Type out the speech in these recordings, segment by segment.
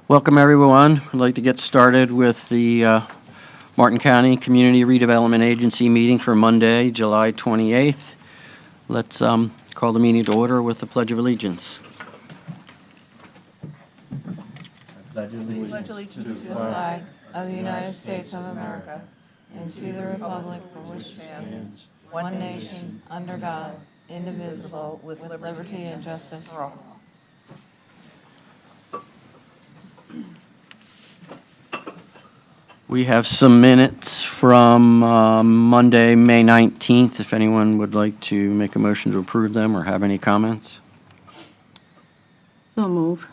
Welcome, everyone. I'd like to get started with the Martin County Community Redevelopment Agency meeting for Monday, July 28th. Let's call the meeting to order with the Pledge of Allegiance. Pledge allegiance to the flag of the United States of America and to the republic for which it stands, one nation, under God, indivisible, with liberty and justice for all. We have some minutes from Monday, May 19th, if anyone would like to make a motion to approve them or have any comments. So move.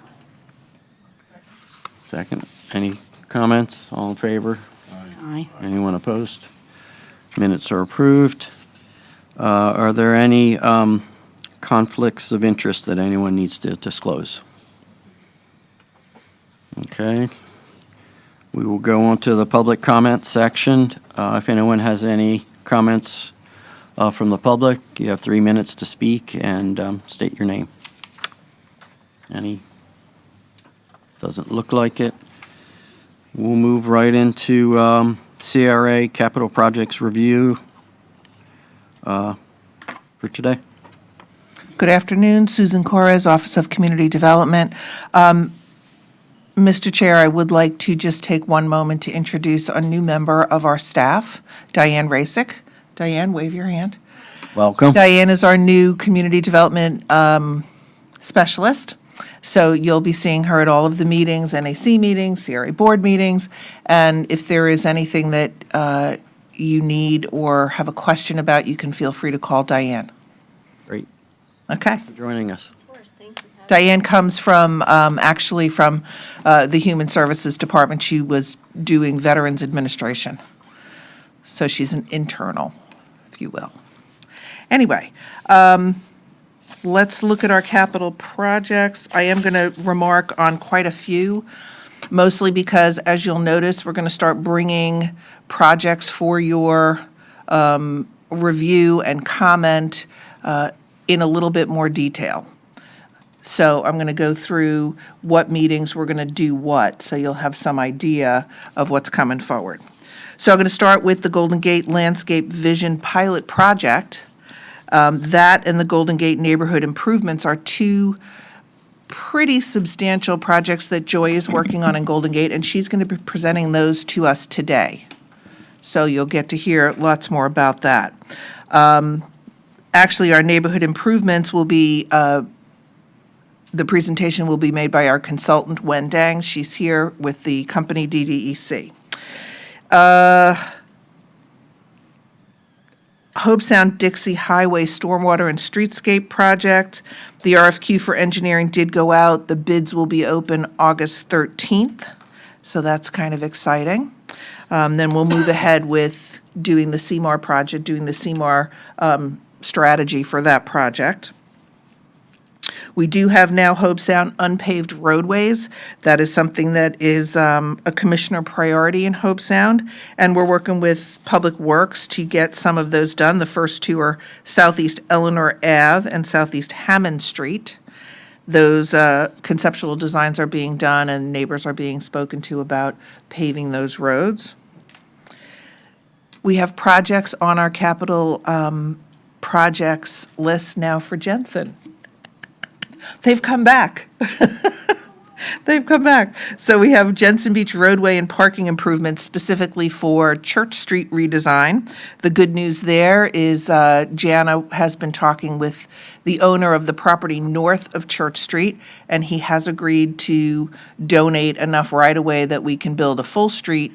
Second, any comments? All in favor? Aye. Anyone opposed? Minutes are approved. Are there any conflicts of interest that anyone needs to disclose? Okay. We will go on to the public comment section. If anyone has any comments from the public, you have 3 minutes to speak and state your name. Any? Doesn't look like it. We'll move right into CRA Capital Projects Review for today. Good afternoon, Susan Corres, Office of Community Development. Mr. Chair, I would like to just take one moment to introduce a new member of our staff, Diane Rasick. Diane, wave your hand. Welcome. Diane is our new Community Development Specialist. So you'll be seeing her at all of the meetings, NAC meetings, CRA board meetings, and if there is anything that you need or have a question about, you can feel free to call Diane. Great Okay. for joining us. Diane comes from, actually from the Human Services Department. She was doing Veterans Administration. So she's an internal, if you will. Anyway, let's look at our capital projects. I am going to remark on quite a few, mostly because, as you'll notice, we're going to start bringing projects for your review and comment in a little bit more detail. So I'm going to go through what meetings we're going to do what, so you'll have some idea of what's coming forward. So I'm going to start with the Golden Gate Landscape Vision Pilot Project. That and the Golden Gate Neighborhood Improvements are two pretty substantial projects that Joy is working on in Golden Gate, and she's going to be presenting those to us today. So you'll get to hear lots more about that. Actually, our neighborhood improvements will be the presentation will be made by our consultant, Wen Dang. She's here with the company DDEC. Hobe Sound Dixie Highway Stormwater and Streetscape Project. The RFQ for engineering did go out. The bids will be open August 13th. So that's kind of exciting. Then we'll move ahead with doing the CMAR project, doing the CMAR strategy for that project. We do have now Hobe Sound unpaved roadways. That is something that is a commissioner priority in Hobe Sound, and we're working with Public Works to get some of those done. The first two are Southeast Eleanor Ave and Southeast Hammond Street. Those conceptual designs are being done, and neighbors are being spoken to about paving those roads. We have projects on our capital projects list now for Jensen. They've come back. They've come back. So we have Jensen Beach roadway and parking improvements specifically for Church Street redesign. The good news there is Jana has been talking with the owner of the property north of Church Street, and he has agreed to donate enough right-of-way that we can build a full street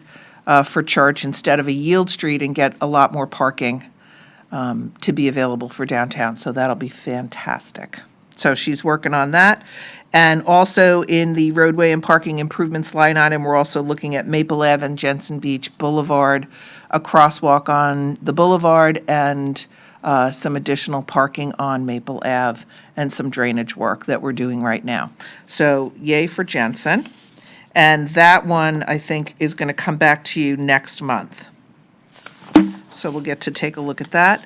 for Church instead of a yield street and get a lot more parking to be available for downtown. So that'll be fantastic. So she's working on that. And also in the roadway and parking improvements line item, we're also looking at Maple Ave and Jensen Beach Boulevard, a crosswalk on the boulevard, and some additional parking on Maple Ave, and some drainage work that we're doing right now. So yay for Jensen. And that one, I think, is going to come back to you next month. So we'll get to take a look at that.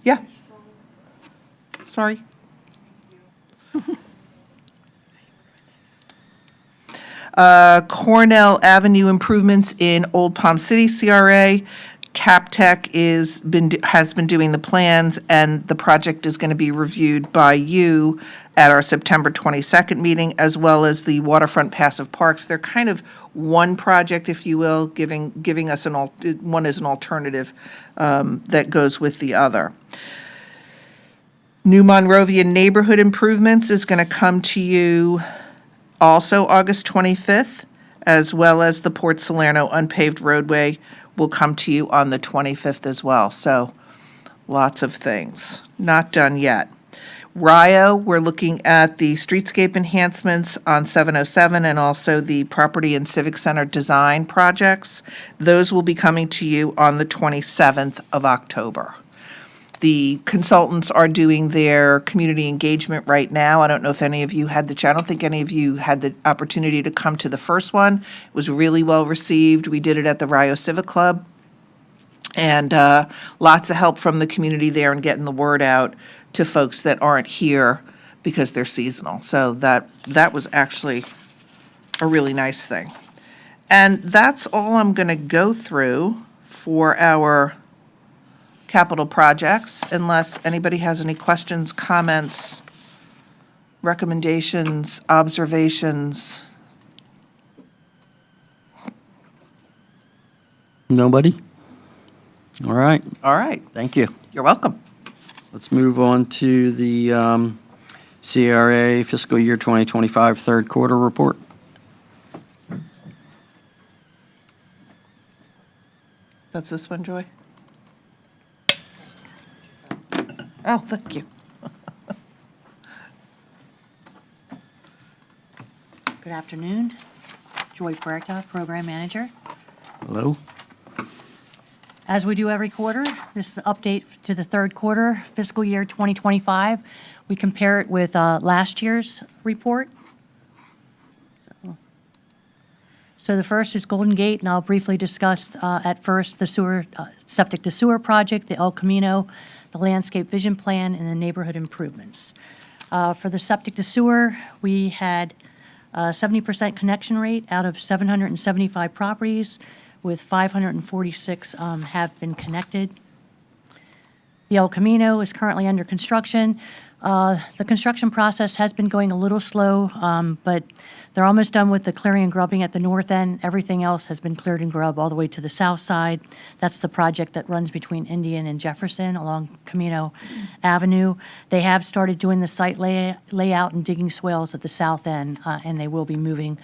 Yeah. Sorry. Cornell Avenue improvements in Old Palm City CRA. CapTech has been doing the plans, and the project is going to be reviewed by you at our September 22nd meeting, as well as the waterfront passive parks. They're kind of one project, if you will, giving us one as an alternative that goes with the other. New Monrovian neighborhood improvements is going to come to you also August 25th, as well as the Port Salerno unpaved roadway will come to you on the 25th as well. So lots of things. Not done yet. Rio, we're looking at the streetscape enhancements on 707 and also the property and civic center design projects. Those will be coming to you on the 27th of October. The consultants are doing their community engagement right now. I don't know if any of you had I don't think any of you had the opportunity to come to the first one. It was really well received. We did it at the Rio Civic Club. And lots of help from the community there in getting the word out to folks that aren't here because they're seasonal. So that was actually a really nice thing. And that's all I'm going to go through for our capital projects, unless anybody has any questions, comments, recommendations, observations. Nobody? All right, All right, thank you. you're welcome. Let's move on to the CRA fiscal year 2025 third quarter report. That's this one, Joy? Oh, thank you. Good afternoon. Joy Puerta, Program Manager. Hello? As we do every quarter, this is the update to the third quarter, fiscal year 2025. We compare it with last year's report. So the first is Golden Gate, and I'll briefly discuss at first the sewer, septic to sewer project, the El Camino, the landscape vision plan, and the neighborhood improvements. For the septic to sewer, we had 70% connection rate out of 775 properties, with 546 have been connected. The El Camino is currently under construction. The construction process has been going a little slow, but they're almost done with the clearing and grubbing at the north end. Everything else has been cleared and grubbed all the way to the south side. That's the project that runs between Indian and Jefferson along Camino Avenue. They have started doing the site layout and digging swales at the south end, and they will be moving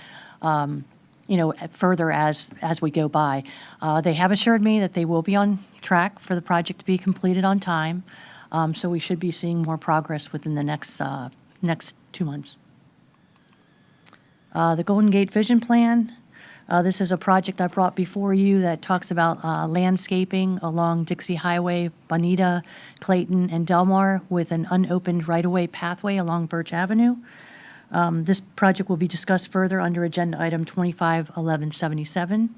further as we go by. They have assured me that they will be on track for the project to be completed on time. So we should be seeing more progress within the next 2 months. The Golden Gate Vision Plan. This is a project I brought before you that talks about landscaping along Dixie Highway, Bonita, Clayton, and Delmar with an unopened right-of-way pathway along Birch Avenue. This project will be discussed further under Agenda Item 251177.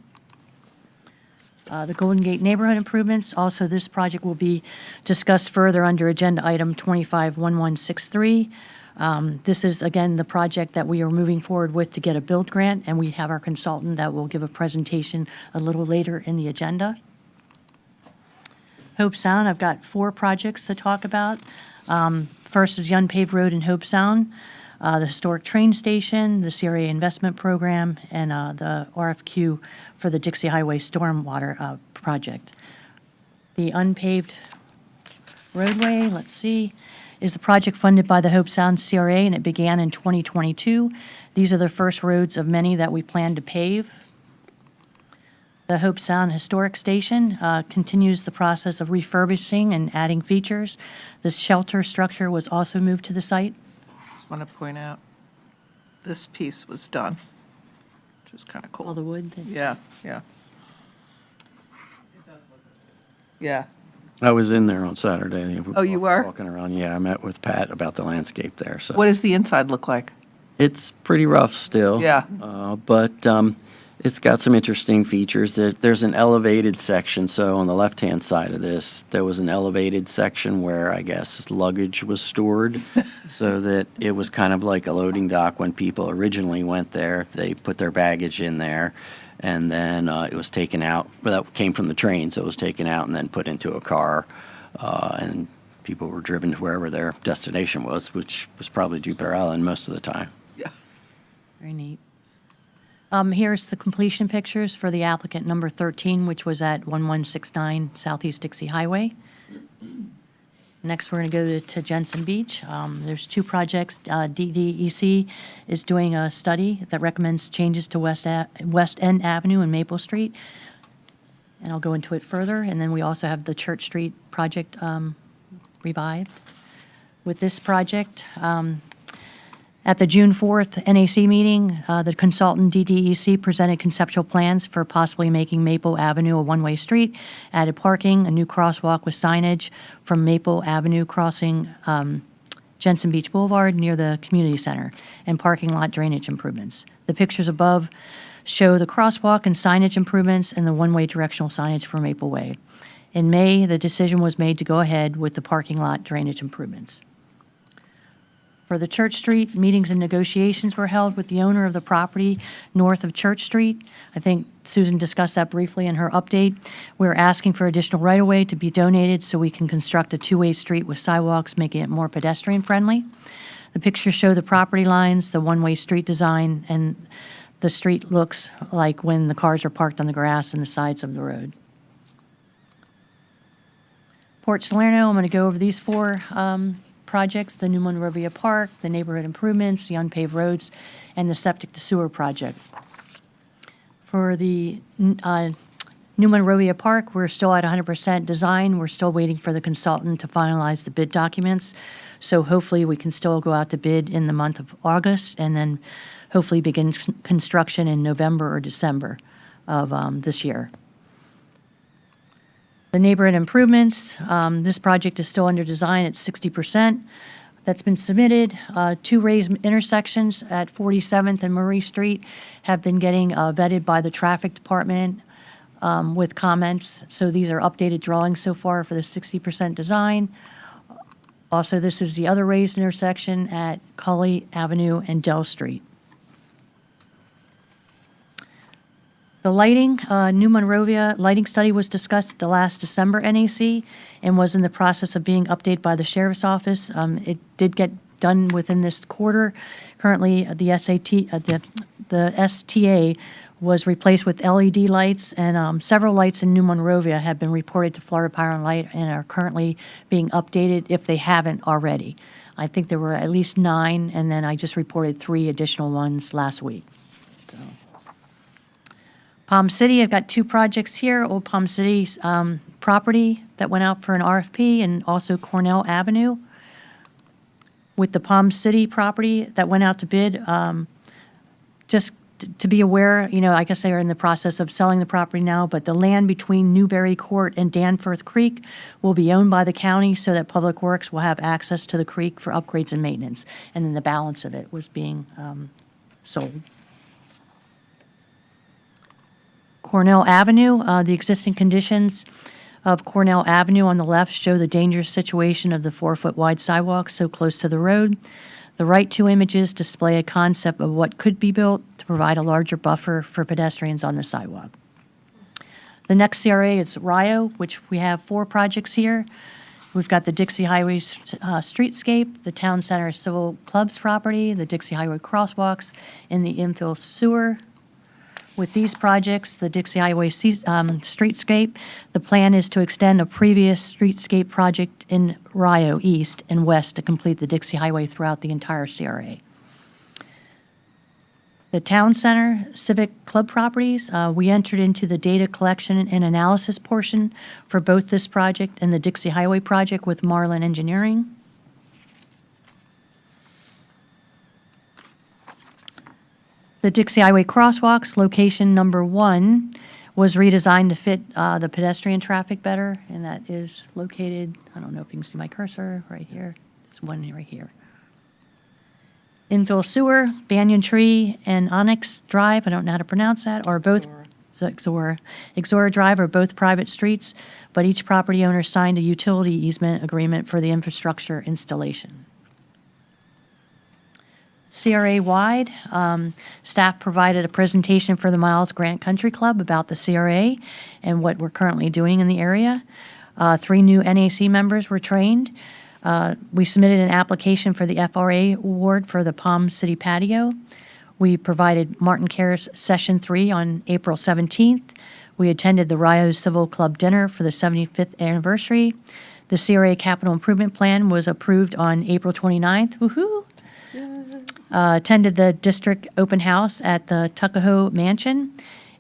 The Golden Gate neighborhood improvements, also this project will be discussed further under Agenda Item 251163. This is, again, the project that we are moving forward with to get a build grant, and we have our consultant that will give a presentation a little later in the agenda. Hope Sound, I've got 4 projects to talk about. First is the unpaved road in Hope Sound, the historic train station, the CRA investment program, and the RFQ for the Dixie Highway stormwater project. The unpaved roadway, let's see, is a project funded by the Hope Sound CRA, and it began in 2022. These are the first roads of many that we plan to pave. The Hope Sound Historic Station continues the process of refurbishing and adding features. The shelter structure was also moved to the site. Just want to point out, this piece was done, which is kind of cool. All the wood. Yeah. Yeah. I was in there on Saturday. Oh, you were? Walking around, yeah, I met with Pat about the landscape there, so. What does the inside look like? It's pretty rough still. Yeah. But It's got some interesting features. There's an elevated section, so on the left-hand side of this, there was an elevated section where I guess luggage was stored, so that it was kind of like a loading dock when people originally went there. They put their baggage in there, and then it was taken out. Well, that came from the train, so it was taken out and then put into a car, and people were driven to wherever their destination was, which was probably Jupiter Island most of the time. Very neat. Here's the completion pictures for the applicant number 13, which was at 1169 Southeast Dixie Highway. Next, we're going to go to Jensen Beach. There's two projects. DDEC is doing a study that recommends changes to West End Avenue and Maple Street. And I'll go into it further. And then we also have the Church Street project revived. With this project, at the June 4th NAC meeting, the consultant DDEC presented conceptual plans for possibly making Maple Avenue a one-way street, added parking, a new crosswalk with signage from Maple Avenue crossing Jensen Beach Boulevard near the community center, and parking lot drainage improvements. The pictures above show the crosswalk and signage improvements and the one-way directional signage for Maple Way. In May, the decision was made to go ahead with the parking lot drainage improvements. For the Church Street, meetings and negotiations were held with the owner of the property north of Church Street. I think Susan discussed that briefly in her update. We're asking for additional right-of-way to be donated so we can construct a two-way street with sidewalks, making it more pedestrian-friendly. The pictures show the property lines, the one-way street design, and the street looks like when the cars are parked on the grass and the sides of the road. Port Salerno, I'm going to go over these four projects: the New Monrovia Park, the neighborhood improvements, the unpaved roads, and the septic to sewer project. For the New Monrovia Park, we're still at 100% design. We're still waiting for the consultant to finalize the bid documents. So hopefully we can still go out to bid in the month of August and then hopefully begin construction in November or December of this year. The neighborhood improvements, this project is still under design at 60%. That's been submitted. Two raised intersections at 47th and Murray Street have been getting vetted by the traffic department with comments. So these are updated drawings so far for the 60% design. Also, this is the other raised intersection at Cully Avenue and Dell Street. The lighting, New Monrovia lighting study was discussed at the last December NAC and was in the process of being updated by the Sheriff's Office. It did get done within this quarter. Currently, the STA was replaced with LED lights, and several lights in New Monrovia have been reported to Florida Power and Light and are currently being updated if they haven't already. I think there were at least 9, and then I just reported 3 additional ones last week. So. Palm City, I've got 2 projects here. Old Palm City's property that went out for an RFP, and also Cornell Avenue. With the Palm City property that went out to bid, just to be aware, I guess they are in the process of selling the property now, but the land between Newberry Court and Danforth Creek will be owned by the county so that Public Works will have access to the creek for upgrades and maintenance. And then the balance of it was being sold. Cornell Avenue, the existing conditions of Cornell Avenue on the left show the dangerous situation of the 4-foot wide sidewalk so close to the road. The right 2 images display a concept of what could be built to provide a larger buffer for pedestrians on the sidewalk. The next CRA is Rio, which we have 4 projects here. We've got the Dixie Highway streetscape, the Town Center Civil Clubs property, the Dixie Highway crosswalks, and the infill sewer. With these projects, the Dixie Highway streetscape, the plan is to extend a previous streetscape project in Rio east and west to complete the Dixie Highway throughout the entire CRA. The Town Center Civic Club properties, we entered into the data collection and analysis portion for both this project and the Dixie Highway project with Marlin Engineering. The Dixie Highway crosswalks, location number 1, was redesigned to fit the pedestrian traffic better, and that is located, I don't know if you can see my cursor, right here. This one right here. Infill Sewer, Banyan Tree, and Onyx Drive, I don't know how to pronounce that, are both, Exora Drive are both private streets, but each property owner signed a utility easement agreement for the infrastructure installation. CRA-wide, staff provided a presentation for the Miles Grant Country Club about the CRA and what we're currently doing in the area. 3 new NAC members were trained. We submitted an application for the FRA award for the Palm City patio. We provided Martin Cares Session 3 on April 17th. We attended the Rio Civil Club dinner for the 75th anniversary. The CRA Capital Improvement Plan was approved on April 29th. Woohoo! Attended the district open house at the Tuckahoe Mansion,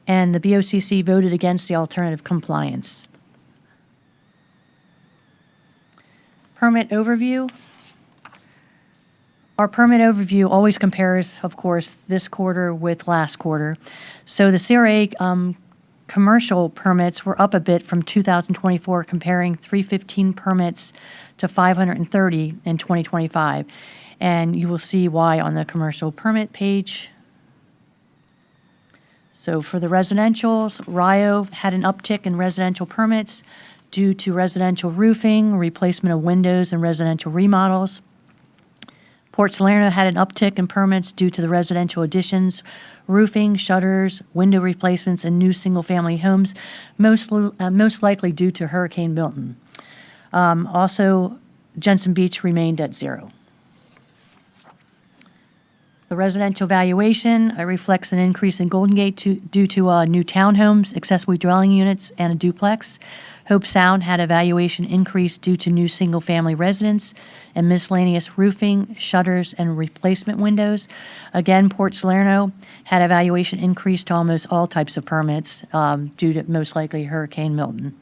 and the BOCC voted against the alternative compliance. Permit overview. Our permit overview always compares, of course, this quarter with last quarter. So the CRA commercial permits were up a bit from 2024, comparing 315 permits to 530 in 2025. And you will see why on the commercial permit page. So for the residentials, Rio had an uptick in residential permits due to residential roofing, replacement of windows, and residential remodels. Port Salerno had an uptick in permits due to the residential additions, roofing, shutters, window replacements, and new single-family homes, most likely due to Hurricane Milton. Also, Jensen Beach remained at 0. The residential valuation reflects an increase in Golden Gate due to new townhomes, accessory dwelling units, and a duplex. Hope Sound had a valuation increase due to new single-family residents and miscellaneous roofing, shutters, and replacement windows. Again, Port Salerno had a valuation increase to almost all types of permits due to most likely Hurricane Milton.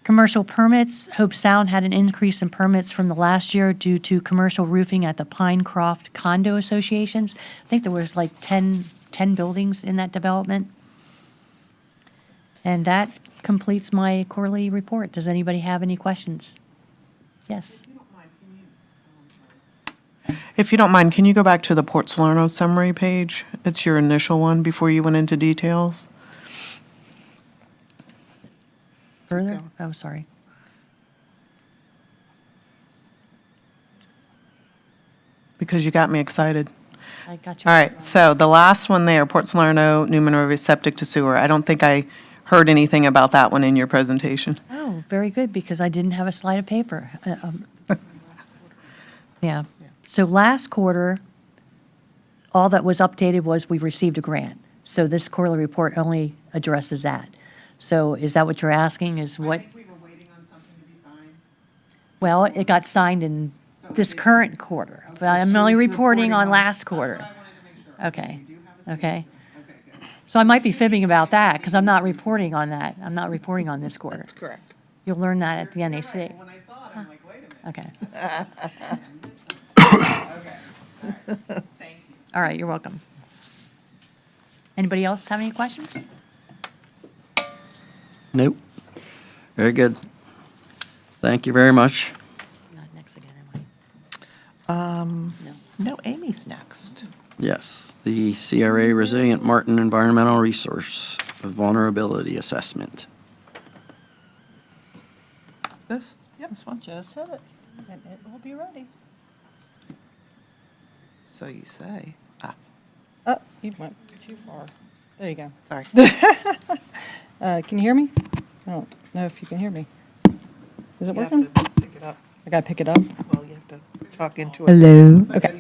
Commercial permits, Hope Sound had an increase in permits from the last year due to commercial roofing at the Pinecroft Condo Associations. I think there was like 10 buildings in that development. And that completes my quarterly report. Does anybody have any questions? Yes. If you don't mind, can you go back to the Port Salerno summary page? It's your initial one before you went into details. Further? Oh, sorry. Because you got me excited. I got you. All right, so the last one there, Port Salerno, Newman River Septic to Sewer. I don't think I heard anything about that one in your presentation. Oh, very good, because I didn't have a slide of paper. Yeah. So last quarter, all that was updated was we received a grant. So this quarterly report only addresses that. So is that what you're asking, is what? I think we were waiting on something to be signed. Well, it got signed in this current quarter, but I'm only reporting on last quarter. Okay, okay. So I might be fibbing about that, because I'm not reporting on that. I'm not reporting on this quarter. That's correct. You'll learn that at the NAC. When I saw it, I'm like, wait a minute. Okay. Okay. Thank you. All right, you're welcome. Anybody else have any questions? Nope. Very good. Thank you very much. Not next again, am I? No. No, Amy's next. Yes, the CRA Resilient Martin Environmental Resource Vulnerability Assessment. This? Yep. This one? Just hit it, and it will be ready. So you say. Oh, you went too far. There you go. Sorry. Can you hear me? I don't know if you can hear me. Is it You have working? to pick it up. I gotta pick it up. Well, you have to talk into it. Hello. Okay.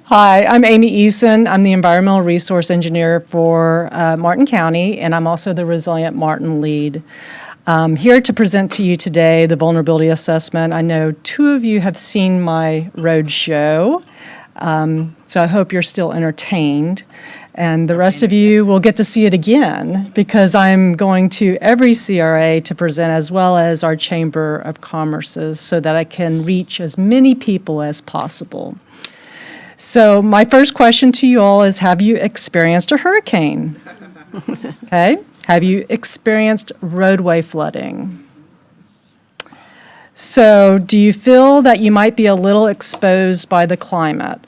Hi, I'm Amy Eason. I'm the Environmental Resource Engineer for Martin County, and I'm also the Resilient Martin Lead. Here to present to you today the vulnerability assessment. I know 2 of you have seen my road show, so I hope you're still entertained. And the rest of you will get to see it again, because I'm going to every CRA to present, as well as our Chamber of Commerce's, so that I can reach as many people as possible. So my first question to you all is, have you experienced a hurricane? Okay. Have you experienced roadway flooding? So do you feel that you might be a little exposed by the climate?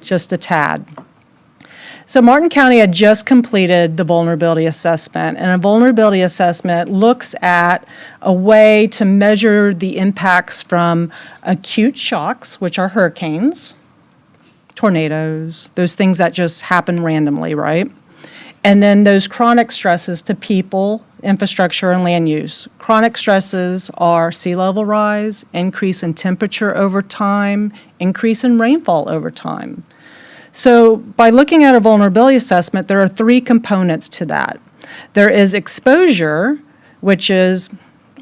Just a tad. So Martin County had just completed the vulnerability assessment, and a vulnerability assessment looks at a way to measure the impacts from acute shocks, which are hurricanes, tornadoes, those things that just happen randomly, right? And then those chronic stresses to people, infrastructure, and land use. Chronic stresses are sea level rise, increase in temperature over time, increase in rainfall over time. So by looking at a vulnerability assessment, there are three components to that. There is exposure, which is,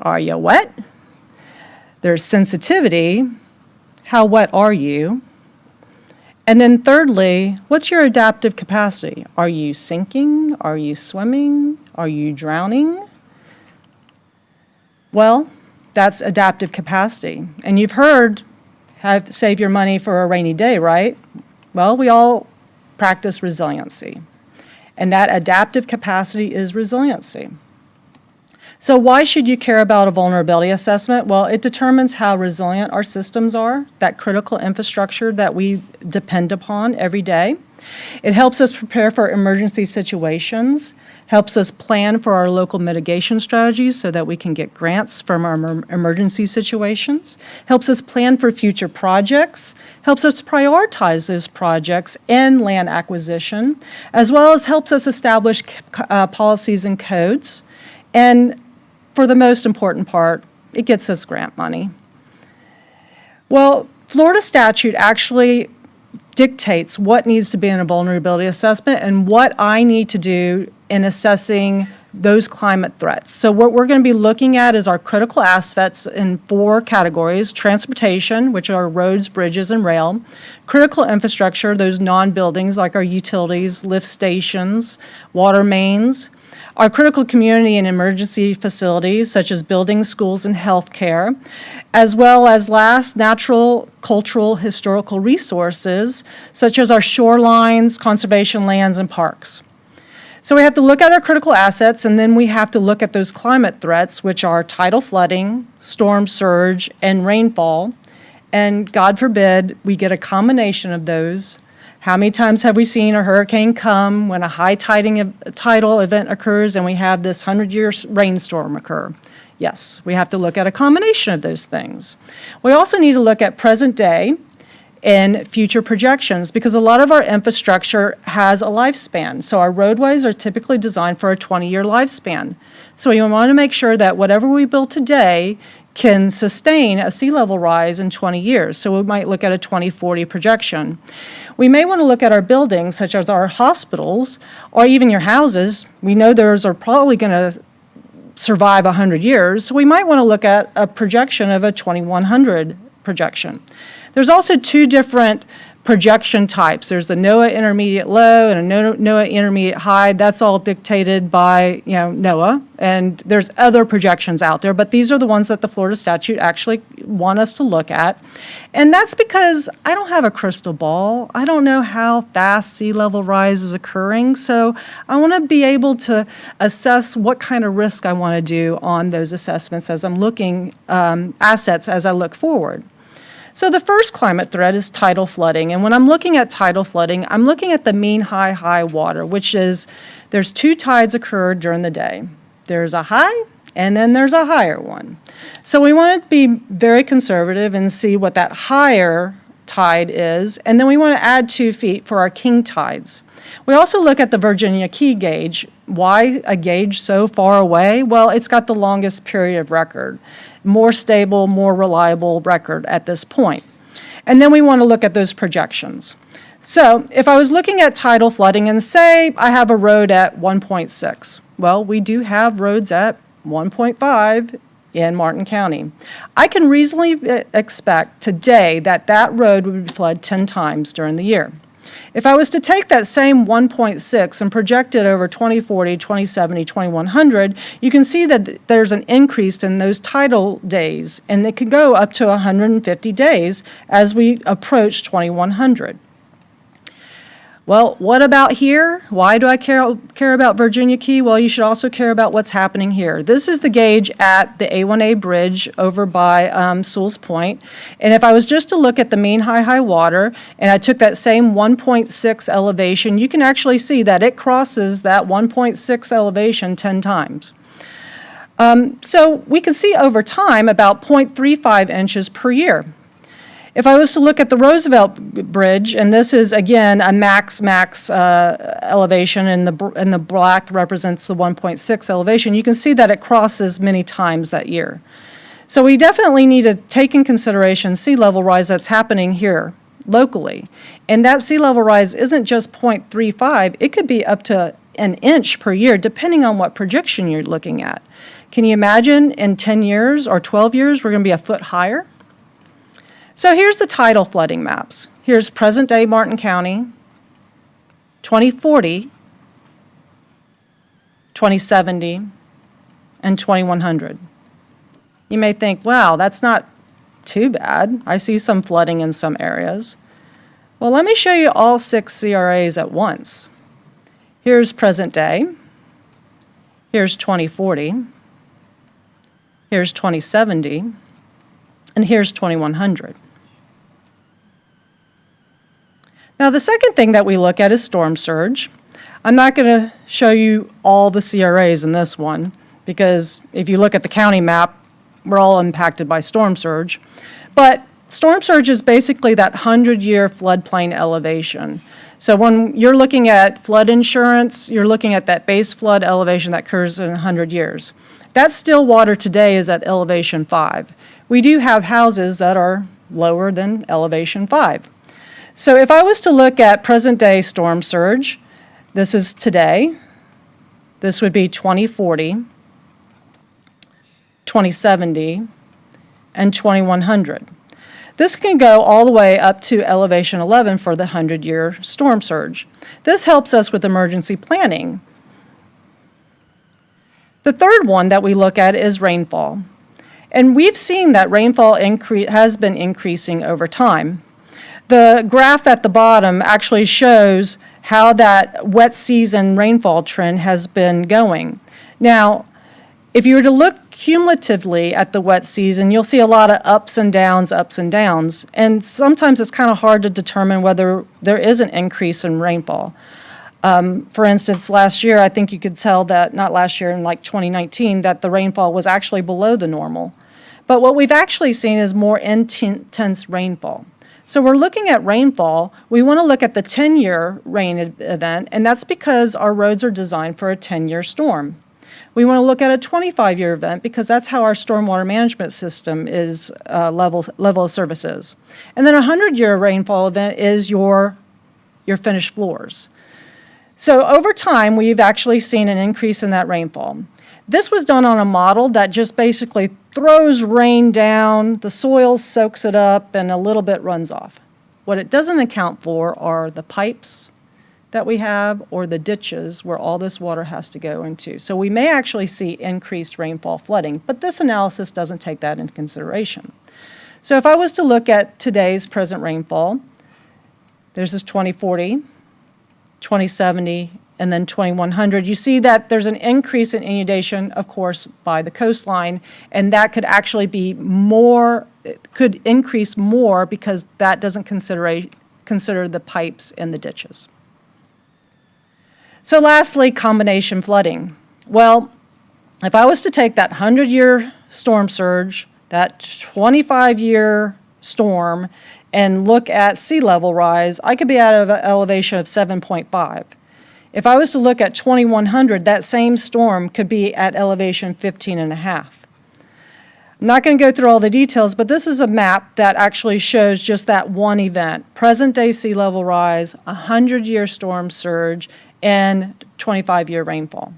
are you wet? There's sensitivity, how wet are you? And then thirdly, what's your adaptive capacity? Are you sinking? Are you swimming? Are you drowning? Well, that's adaptive capacity. And you've heard, save your money for a rainy day, right? Well, we all practice resiliency. And that adaptive capacity is resiliency. So why should you care about a vulnerability assessment? Well, it determines how resilient our systems are, that critical infrastructure that we depend upon every day. It helps us prepare for emergency situations, helps us plan for our local mitigation strategies so that we can get grants from our emergency situations, helps us plan for future projects, helps us prioritize those projects and land acquisition, as well as helps us establish policies and codes. And for the most important part, it gets us grant money. Well, Florida statute actually dictates what needs to be in a vulnerability assessment and what I need to do in assessing those climate threats. So what we're going to be looking at is our critical assets in 4 categories: transportation, which are roads, bridges, and rail; critical infrastructure, those non-buildings like our utilities, lift stations, water mains; our critical community and emergency facilities, such as buildings, schools, and healthcare, as well as last, natural, cultural, historical resources, such as our shorelines, conservation lands, and parks. So we have to look at our critical assets, and then we have to look at those climate threats, which are tidal flooding, storm surge, and rainfall. And God forbid we get a combination of those. How many times have we seen a hurricane come when a high tidal event occurs and we have this 100-year rainstorm occur? Yes, we have to look at a combination of those things. We also need to look at present day and future projections, because a lot of our infrastructure has a lifespan. So our roadways are typically designed for a 20-year lifespan. So we want to make sure that whatever we build today can sustain a sea level rise in 20 years. So we might look at a 2040 projection. We may want to look at our buildings, such as our hospitals, or even your houses. We know those are probably going to survive 100 years, so we might want to look at a projection of a 2100 projection. There's also 2 different projection types. There's the NOAA intermediate low and a NOAA intermediate high. That's all dictated by, NOAA, and there's other projections out there, but these are the ones that the Florida statute actually want us to look at. And that's because I don't have a crystal ball. I don't know how fast sea level rise is occurring, so I want to be able to assess what kind of risk I want to do on those assessments as I'm looking assets as I look forward. So the first climate threat is tidal flooding. And when I'm looking at tidal flooding, I'm looking at the mean high water, which is there's 2 tides occur during the day. There's a high and then there's a higher one. So we want to be very conservative and see what that higher tide is, and then we want to add 2 feet for our king tides. We also look at the Virginia Key gauge. Why a gauge so far away? Well, it's got the longest period of record, more stable, more reliable record at this point. And then we want to look at those projections. So if I was looking at tidal flooding and say I have a road at 1.6, well, we do have roads at 1.5 in Martin County. I can reasonably expect today that that road would flood 10 times during the year. If I was to take that same 1.6 and project it over 2040, 2070, 2100, you can see that there's an increase in those tidal days, and it could go up to 150 days as we approach 2100. Well, what about here? Why do I care about Virginia Key? Well, you should also care about what's happening here. This is the gauge at the A1A bridge over by Sewell's Point. And if I was just to look at the mean high water, and I took that same 1.6 elevation, you can actually see that it crosses that 1.6 elevation 10 times. So we can see over time about 0.35 inches per year. If I was to look at the Roosevelt Bridge, and this is, again, a max elevation, and the black represents the 1.6 elevation, you can see that it crosses many times that year. So we definitely need to take in consideration sea level rise that's happening here locally. And that sea level rise isn't just 0.35, it could be up to an inch per year, depending on what projection you're looking at. Can you imagine in 10 years or 12 years, we're going to be a foot higher? So here's the tidal flooding maps. Here's present-day Martin County, 2040, 2070, and 2100. You may think, wow, that's not too bad. I see some flooding in some areas. Well, let me show you all 6 CRAs at once. Here's present day. Here's 2040. Here's 2070. And here's 2100. Now, the second thing that we look at is storm surge. I'm not going to show you all the CRAs in this one, because if you look at the county map, we're all impacted by storm surge. But storm surge is basically that 100-year floodplain elevation. So when you're looking at flood insurance, you're looking at that base flood elevation that occurs in 100 years. That still water today is at elevation 5. We do have houses that are lower than elevation 5. So if I was to look at present-day storm surge, this is today. This would be 2040, 2070, and 2100. This can go all the way up to elevation 11 for the 100-year storm surge. This helps us with emergency planning. The third one that we look at is rainfall. And we've seen that rainfall has been increasing over time. The graph at the bottom actually shows how that wet season rainfall trend has been going. Now, if you were to look cumulatively at the wet season, you'll see a lot of ups and downs, and sometimes it's kind of hard to determine whether there is an increase in rainfall. For instance, last year, I think you could tell that, not last year, in like 2019, that the rainfall was actually below the normal. But what we've actually seen is more intense rainfall. So we're looking at rainfall. We want to look at the 10-year rain event, and that's because our roads are designed for a 10-year storm. We want to look at a 25-year event because that's how our stormwater management system is level of services. And then a 100-year rainfall event is your finished floors. So over time, we've actually seen an increase in that rainfall. This was done on a model that just basically throws rain down, the soil soaks it up, and a little bit runs off. What it doesn't account for are the pipes that we have or the ditches where all this water has to go into. So we may actually see increased rainfall flooding, but this analysis doesn't take that into consideration. So if I was to look at today's present rainfall, there's this 2040, 2070, and then 2100, you see that there's an increase in inundation, of course, by the coastline, and that could actually be more, it could increase more because that doesn't consider the pipes and the ditches. So lastly, combination flooding. Well, if I was to take that 100-year storm surge, that 25-year storm, and look at sea level rise, I could be at an elevation of 7.5. If I was to look at 2100, that same storm could be at elevation 15.5. I'm not going to go through all the details, but this is a map that actually shows just that one event, present-day sea level rise, 100-year storm surge, and 25-year rainfall.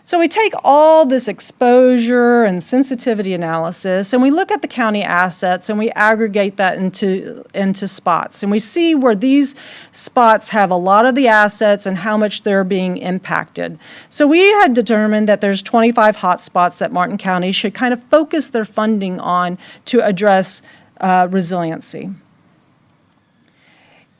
So we take all this exposure and sensitivity analysis, and we look at the county assets, and we aggregate that into spots. And we see where these spots have a lot of the assets and how much they're being impacted. So we had determined that there's 25 hot spots that Martin County should kind of focus their funding on to address resiliency.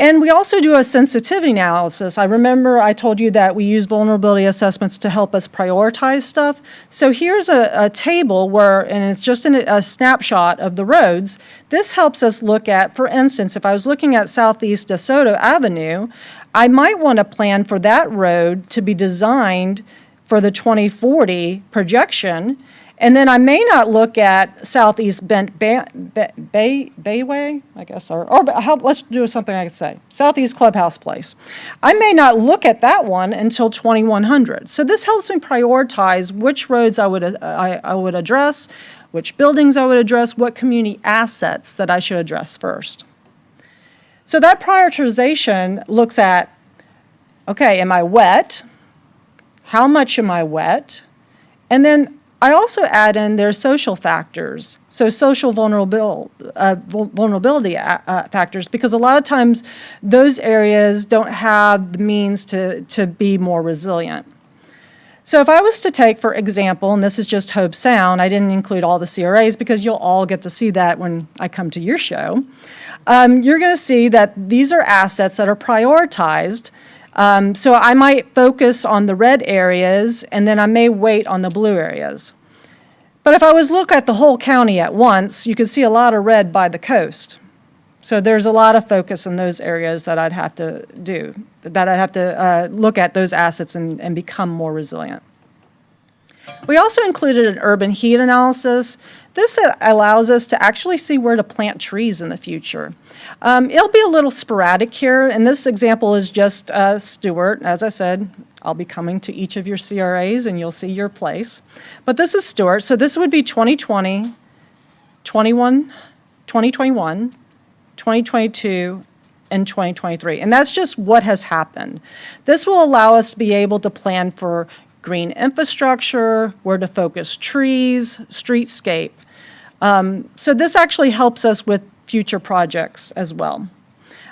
And we also do a sensitivity analysis. I remember I told you that we use vulnerability assessments to help us prioritize stuff. So here's a table where, and it's just a snapshot of the roads. This helps us look at, for instance, if I was looking at Southeast DeSoto Avenue, I might want to plan for that road to be designed for the 2040 projection. And then I may not look at Southeast Bayway, I guess, let's do something I could say, Southeast Clubhouse Place. I may not look at that one until 2100. So this helps me prioritize which roads I would address, which buildings I would address, what community assets that I should address first. So that prioritization looks at, okay, am I wet? How much am I wet? And then I also add in their social factors, so social vulnerability factors, because a lot of times those areas don't have the means to be more resilient. So if I was to take, for example, and this is just Hobe Sound, I didn't include all the CRAs because you'll all get to see that when I come to your show, you're going to see that these are assets that are prioritized. So I might focus on the red areas, and then I may wait on the blue areas. But if I was to look at the whole county at once, you could see a lot of red by the coast. So there's a lot of focus in those areas that I'd have to do, that I'd have to look at those assets and become more resilient. We also included an urban heat analysis. This allows us to actually see where to plant trees in the future. It'll be a little sporadic here, and this example is just Stewart. As I said, I'll be coming to each of your CRAs and you'll see your place. But this is Stewart, so this would be 2020, 2021, 2022, and 2023. And that's just what has happened. This will allow us to be able to plan for green infrastructure, where to focus trees, streetscape. So this actually helps us with future projects as well.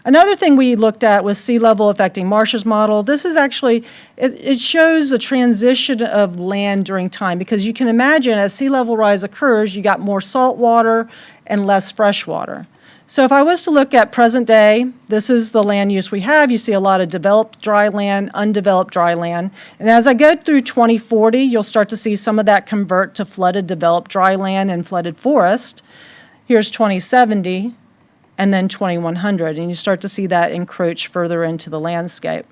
Another thing we looked at was sea level affecting marshes model. This is actually, it shows the transition of land during time, because you can imagine as sea level rise occurs, you got more salt water and less fresh water. So if I was to look at present day, this is the land use we have. You see a lot of developed dry land, undeveloped dry land. And as I go through 2040, you'll start to see some of that convert to flooded developed dry land and flooded forest. Here's 2070, and then 2100, and you start to see that encroach further into the landscape.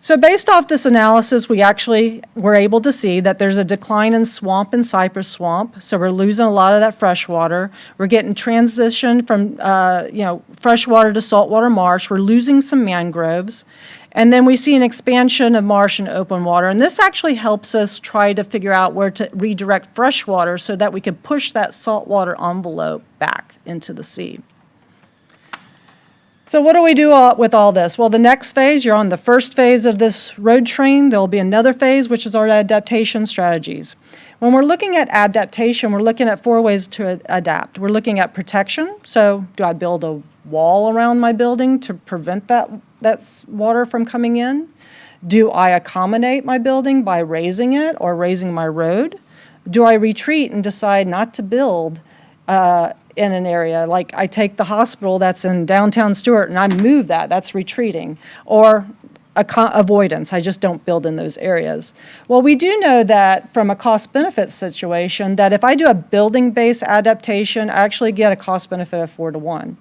So based off this analysis, we actually were able to see that there's a decline in swamp and cypress swamp. So we're losing a lot of that fresh water. We're getting transition from freshwater to saltwater marsh. We're losing some mangroves. And then we see an expansion of marsh and open water. And this actually helps us try to figure out where to redirect fresh water so that we can push that saltwater envelope back into the sea. So what do we do with all this? Well, the next phase, you're on the first phase of this road train. There'll be another phase, which is our adaptation strategies. When we're looking at adaptation, we're looking at 4 ways to adapt. We're looking at protection. So do I build a wall around my building to prevent that water from coming in? Do I accommodate my building by raising it or raising my road? Do I retreat and decide not to build in an area? Like I take the hospital that's in downtown Stewart and I move that, that's retreating. Or avoidance, I just don't build in those areas. Well, we do know that from a cost-benefit situation, that if I do a building-based adaptation, I actually get a cost-benefit of 4 to 1.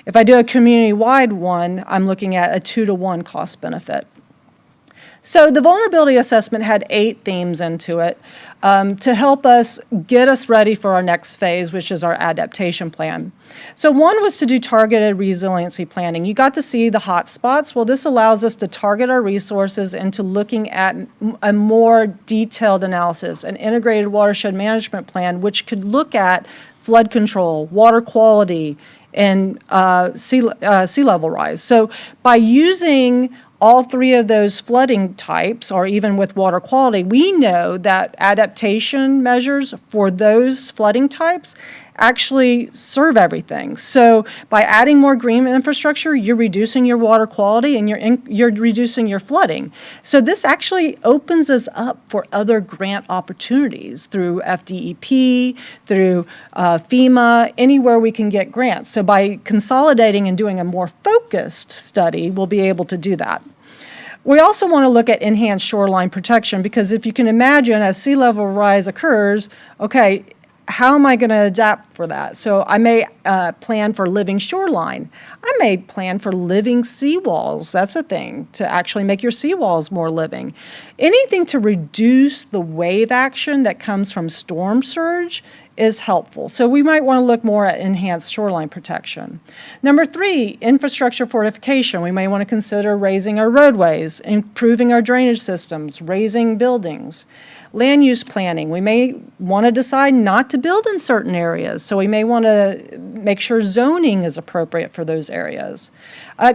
If I do a community-wide one, I'm looking at a 2 to 1 cost-benefit. So the vulnerability assessment had 8 themes into it to help us get us ready for our next phase, which is our adaptation plan. So one was to do targeted resiliency planning. You got to see the hot spots. Well, this allows us to target our resources into looking at a more detailed analysis, an integrated watershed management plan, which could look at flood control, water quality, and sea level rise. So by using all 3 of those flooding types, or even with water quality, we know that adaptation measures for those flooding types actually serve everything. So by adding more green infrastructure, you're reducing your water quality and you're reducing your flooding. So this actually opens us up for other grant opportunities through FDEP, through FEMA, anywhere we can get grants. So by consolidating and doing a more focused study, we'll be able to do that. We also want to look at enhanced shoreline protection, because if you can imagine, as sea level rise occurs, okay, how am I going to adapt for that? So I may plan for living shoreline. I may plan for living seawalls. That's a thing, to actually make your seawalls more living. Anything to reduce the wave action that comes from storm surge is helpful. So we might want to look more at enhanced shoreline protection. Number 3, infrastructure fortification. We may want to consider raising our roadways, improving our drainage systems, raising buildings. Land use planning. We may want to decide not to build in certain areas, so we may want to make sure zoning is appropriate for those areas.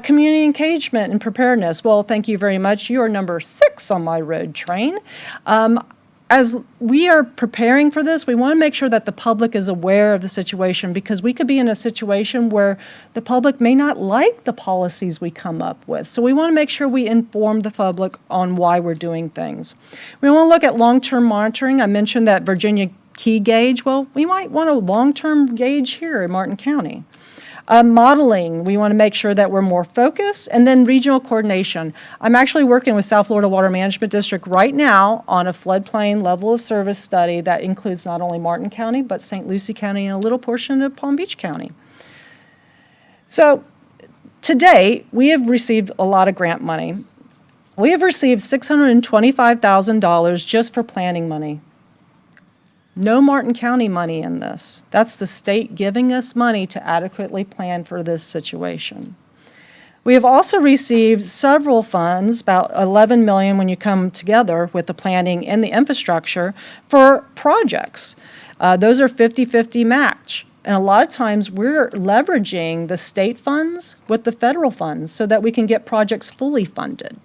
Community engagement and preparedness. Well, thank you very much. You are number 6 on my road train. As we are preparing for this, we want to make sure that the public is aware of the situation, because we could be in a situation where the public may not like the policies we come up with. So we want to make sure we inform the public on why we're doing things. We want to look at long-term monitoring. I mentioned that Virginia key gauge. Well, we might want a long-term gauge here in Martin County. Modeling, we want to make sure that we're more focused, and then regional coordination. I'm actually working with South Florida Water Management District right now on a floodplain level of service study that includes not only Martin County, but St. Lucie County and a little portion of Palm Beach County. So to date, we have received a lot of grant money. We have received $625,000 just for planning money. No Martin County money in this. That's the state giving us money to adequately plan for this situation. We have also received several funds, about $11 million when you come together with the planning and the infrastructure, for projects. Those are 50-50 match. And a lot of times we're leveraging the state funds with the federal funds so that we can get projects fully funded.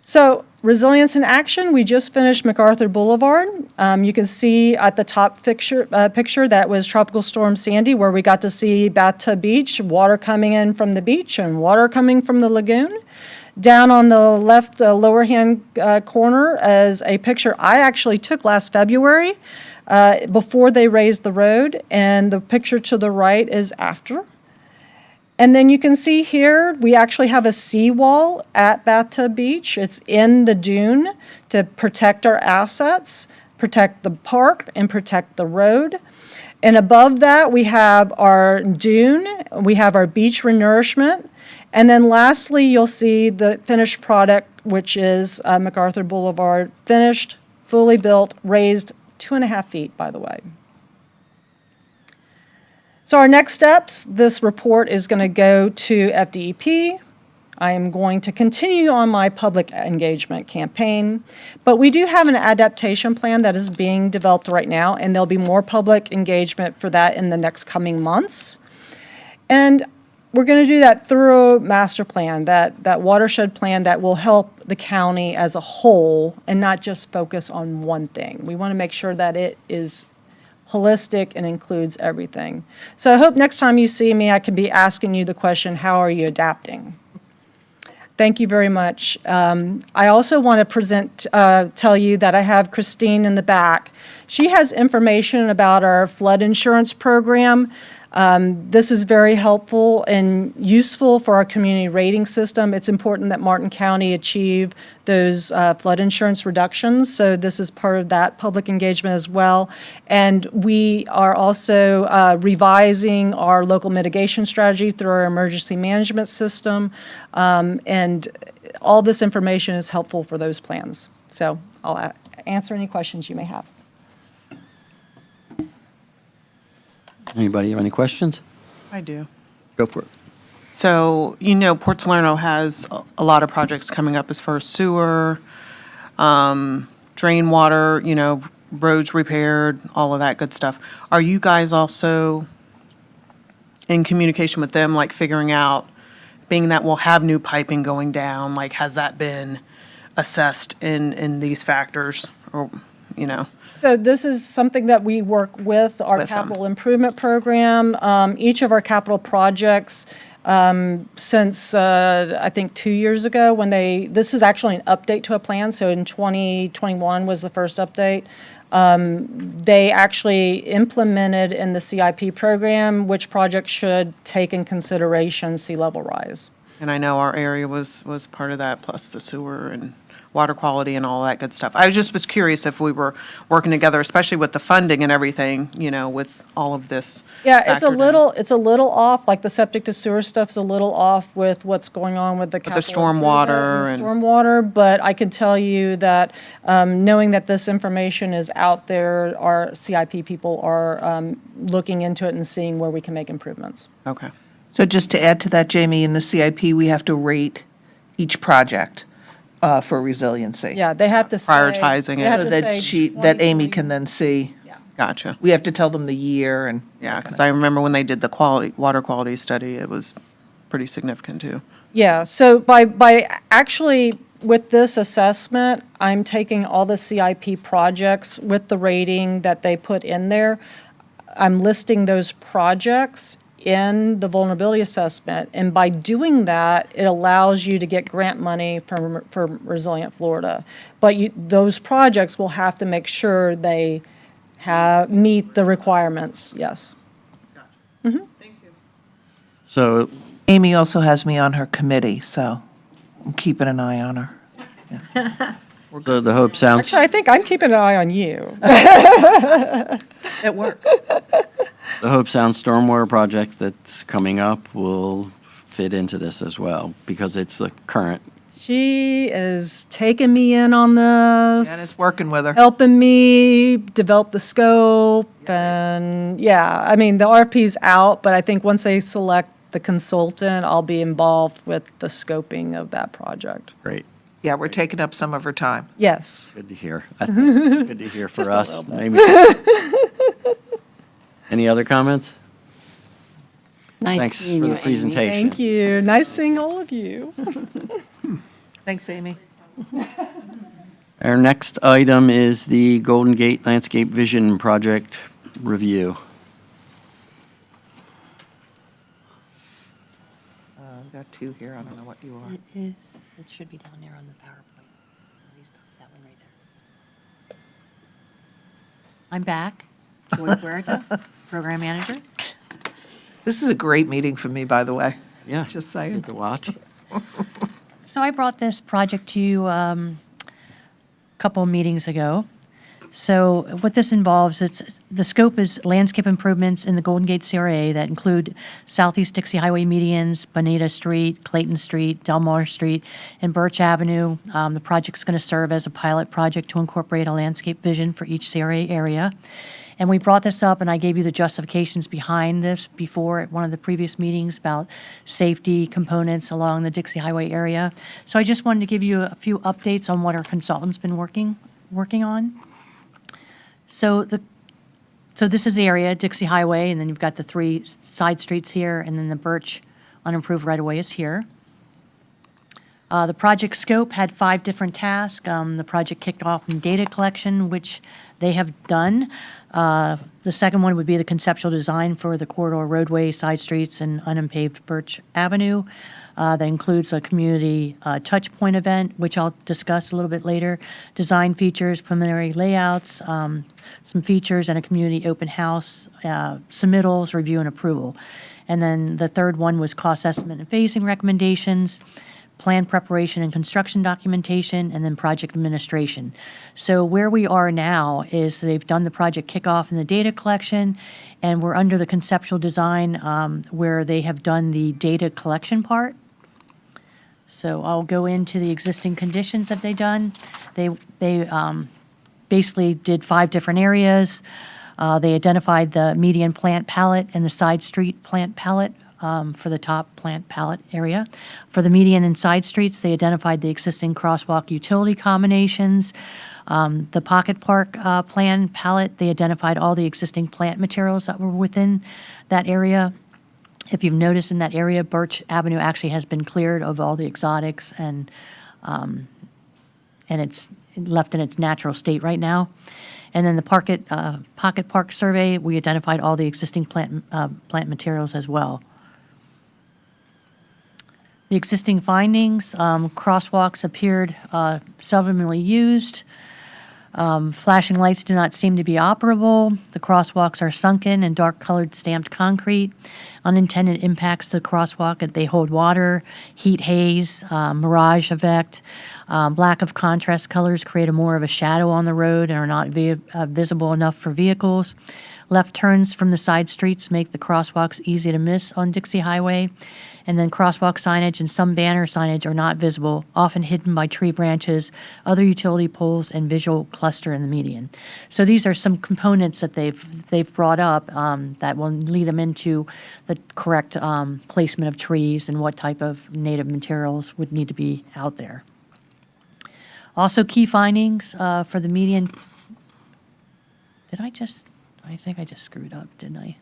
So resilience in action, we just finished MacArthur Boulevard. You can see at the top picture that was Tropical Storm Sandy, where we got to see Bathtub Beach, water coming in from the beach and water coming from the lagoon. Down on the left lower hand corner is a picture I actually took last February before they raised the road, and the picture to the right is after. And then you can see here, we actually have a seawall at Bathtub Beach. It's in the dune to protect our assets, protect the park, and protect the road. And above that, we have our dune, we have our beach renourishment, and then lastly, you'll see the finished product, which is MacArthur Boulevard, finished, fully built, raised 2.5 feet, by the way. So our next steps, this report is going to go to FDEP. I am going to continue on my public engagement campaign, but we do have an adaptation plan that is being developed right now, and there'll be more public engagement for that in the next coming months. And we're going to do that thorough master plan, that watershed plan that will help the county as a whole and not just focus on one thing. We want to make sure that it is holistic and includes everything. So I hope next time you see me, I can be asking you the question, how are you adapting? Thank you very much. I also want to tell you that I have Christine in the back. She has information about our flood insurance program. This is very helpful and useful for our community rating system. It's important that Martin County achieve those flood insurance reductions, so this is part of that public engagement as well. And we are also revising our local mitigation strategy through our emergency management system, and all this information is helpful for those plans. So I'll answer any questions you may have. Anybody have any questions? I do. Go for it. So, Port Salerno has a lot of projects coming up as far as sewer, drain water, roads repaired, all of that good stuff. Are you guys also in communication with them, like figuring out, being that we'll have new piping going down, like has that been assessed in these factors? Or So this is something that we work with our With them. capital improvement program. Each of our capital projects, since, I think 2 years ago, this is actually an update to a plan, so in 2021 was the first update. They actually implemented in the CIP program which projects should take in consideration sea level rise. And I know our area was part of that, plus the sewer and water quality and all that good stuff. I was curious if we were working together, especially with the funding and everything, with all of this. Yeah, it's a factored in. it's a little off, like the septic to sewer stuff's a little off with what's going on with the capital stormwater improvement and the stormwater, but I can tell you that, knowing that this information is out there, our CIP people are, looking into it and seeing where we can make improvements. Okay. So just to add to that, Jamie, in the CIP, we have to rate each project for resiliency. Yeah, they have to say. Prioritizing they it. have So to that say that Amy 2020. can then see. Gotcha. We have to tell them the year and. Yeah, because I remember when they did the water quality study, it was pretty significant too. Yeah, so by actually, with this assessment, I'm taking all the CIP projects with the rating that they put in there. I'm listing those projects in the vulnerability assessment, and by doing that, it allows you to get grant money from Resilient Florida. But those projects will have to make sure they meet the requirements, yes. So Amy also has me on her committee, so I'm keeping an eye on her. So the Hope Sound, Actually, I think I'm keeping an eye on you. At work. the Hope Sound Stormwater project that's coming up will fit into this as well, because it's the current. She is taking me in on And it's this, working with her. helping me develop the scope, and yeah, I mean, the RFP's out, but I think once they select the consultant, I'll be involved with the scoping of that project. Great. Yeah, we're taking up some of her time. Yes. Good to hear. I think good to hear for Just a us. little bit. Maybe. Any other comments? Nice Thanks seeing for you, the Amy. presentation. Thank you. Nice seeing all of you. Thanks, Amy. Our next item is the Golden Gate Landscape Vision Project review. I've got two here, I don't know what you are. It should be down there on the PowerPoint. At least that one right there. I'm back. Joy Huerta, Program Manager. This is a great meeting for me, by the way. Yeah. Just saying. Good to watch. So I brought this project to you a couple of meetings ago. So what this involves, the scope is landscape improvements in the Golden Gate CRA that include Southeast Dixie Highway medians, Bonita Street, Clayton Street, Delmar Street, and Birch Avenue. The project's going to serve as a pilot project to incorporate a landscape vision for each CRA area. And we brought this up, and I gave you the justifications behind this before at one of the previous meetings about safety components along the Dixie Highway area. So I just wanted to give you a few updates on what our consultant's been working on. So this is the area, Dixie Highway, and then you've got the three side streets here, and then the Birch unimproved right-of-way is here. The project scope had 5 different tasks. The project kicked off in data collection, which they have done. The second one would be the conceptual design for the corridor roadway, side streets, and unimpaved Birch Avenue. That includes a community touch point event, which I'll discuss a little bit later, design features, preliminary layouts, some features, and a community open house, submittals, review, and approval. And then the third one was cost estimate and phasing recommendations, plan preparation and construction documentation, and then project administration. So where we are now is they've done the project kickoff and the data collection, and we're under the conceptual design where they have done the data collection part. So I'll go into the existing conditions that they've done. They basically did 5 different areas. They identified the median plant palette and the side street plant palette for the top plant palette area. For the median and side streets, they identified the existing crosswalk utility combinations. The pocket park plan palette, they identified all the existing plant materials that were within that area. If you've noticed in that area, Birch Avenue actually has been cleared of all the exotics, and left in its natural state right now. And then the Pocket Park survey, we identified all the existing plant materials as well. The existing findings, crosswalks appeared seldomly used. Flashing lights do not seem to be operable. The crosswalks are sunken and dark-colored stamped concrete. Unintended impacts to the crosswalk, they hold water, heat haze, mirage effect. Lack of contrast colors create more of a shadow on the road and are not visible enough for vehicles. Left turns from the side streets make the crosswalks easy to miss on Dixie Highway. And then crosswalk signage and some banner signage are not visible, often hidden by tree branches, other utility poles, and visual cluster in the median. So these are some components that they've brought up that will lead them into the correct placement of trees and what type of native materials would need to be out there. Also, key findings for the median. I think I just screwed up, didn't I?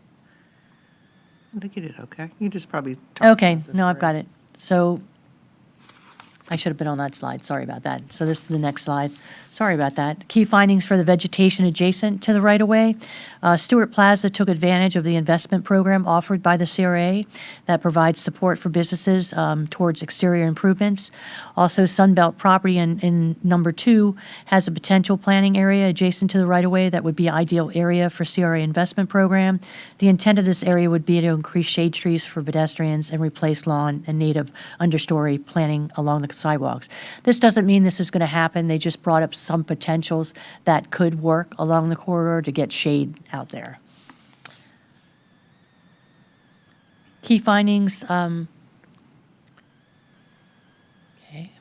I think you did okay. You just probably. Okay, no, I've got it. So I should have been on that slide. Sorry about that. So this is the next slide. Sorry about that. Key findings for the vegetation adjacent to the right-of-way. Stewart Plaza took advantage of the investment program offered by the CRA that provides support for businesses towards exterior improvements. Also, Sunbelt property in number 2 has a potential planning area adjacent to the right-of-way that would be an ideal area for CRA investment program. The intent of this area would be to increase shade trees for pedestrians and replace lawn and native understory planting along the sidewalks. This doesn't mean this is going to happen. They just brought up some potentials that could work along the corridor to get shade out there. Key findings. Okay,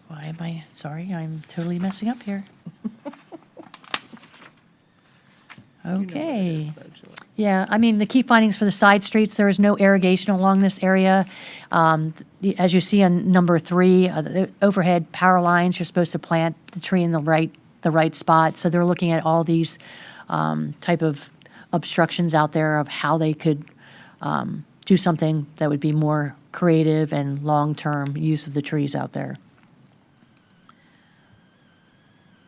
why am I, sorry, I'm totally messing up here. Okay. Yeah, I mean, the key findings for the side streets, there is no irrigation along this area. As you see on number 3, the overhead power lines, you're supposed to plant the tree in the right spot. So they're looking at all these type of obstructions out there of how they could do something that would be more creative and long-term use of the trees out there.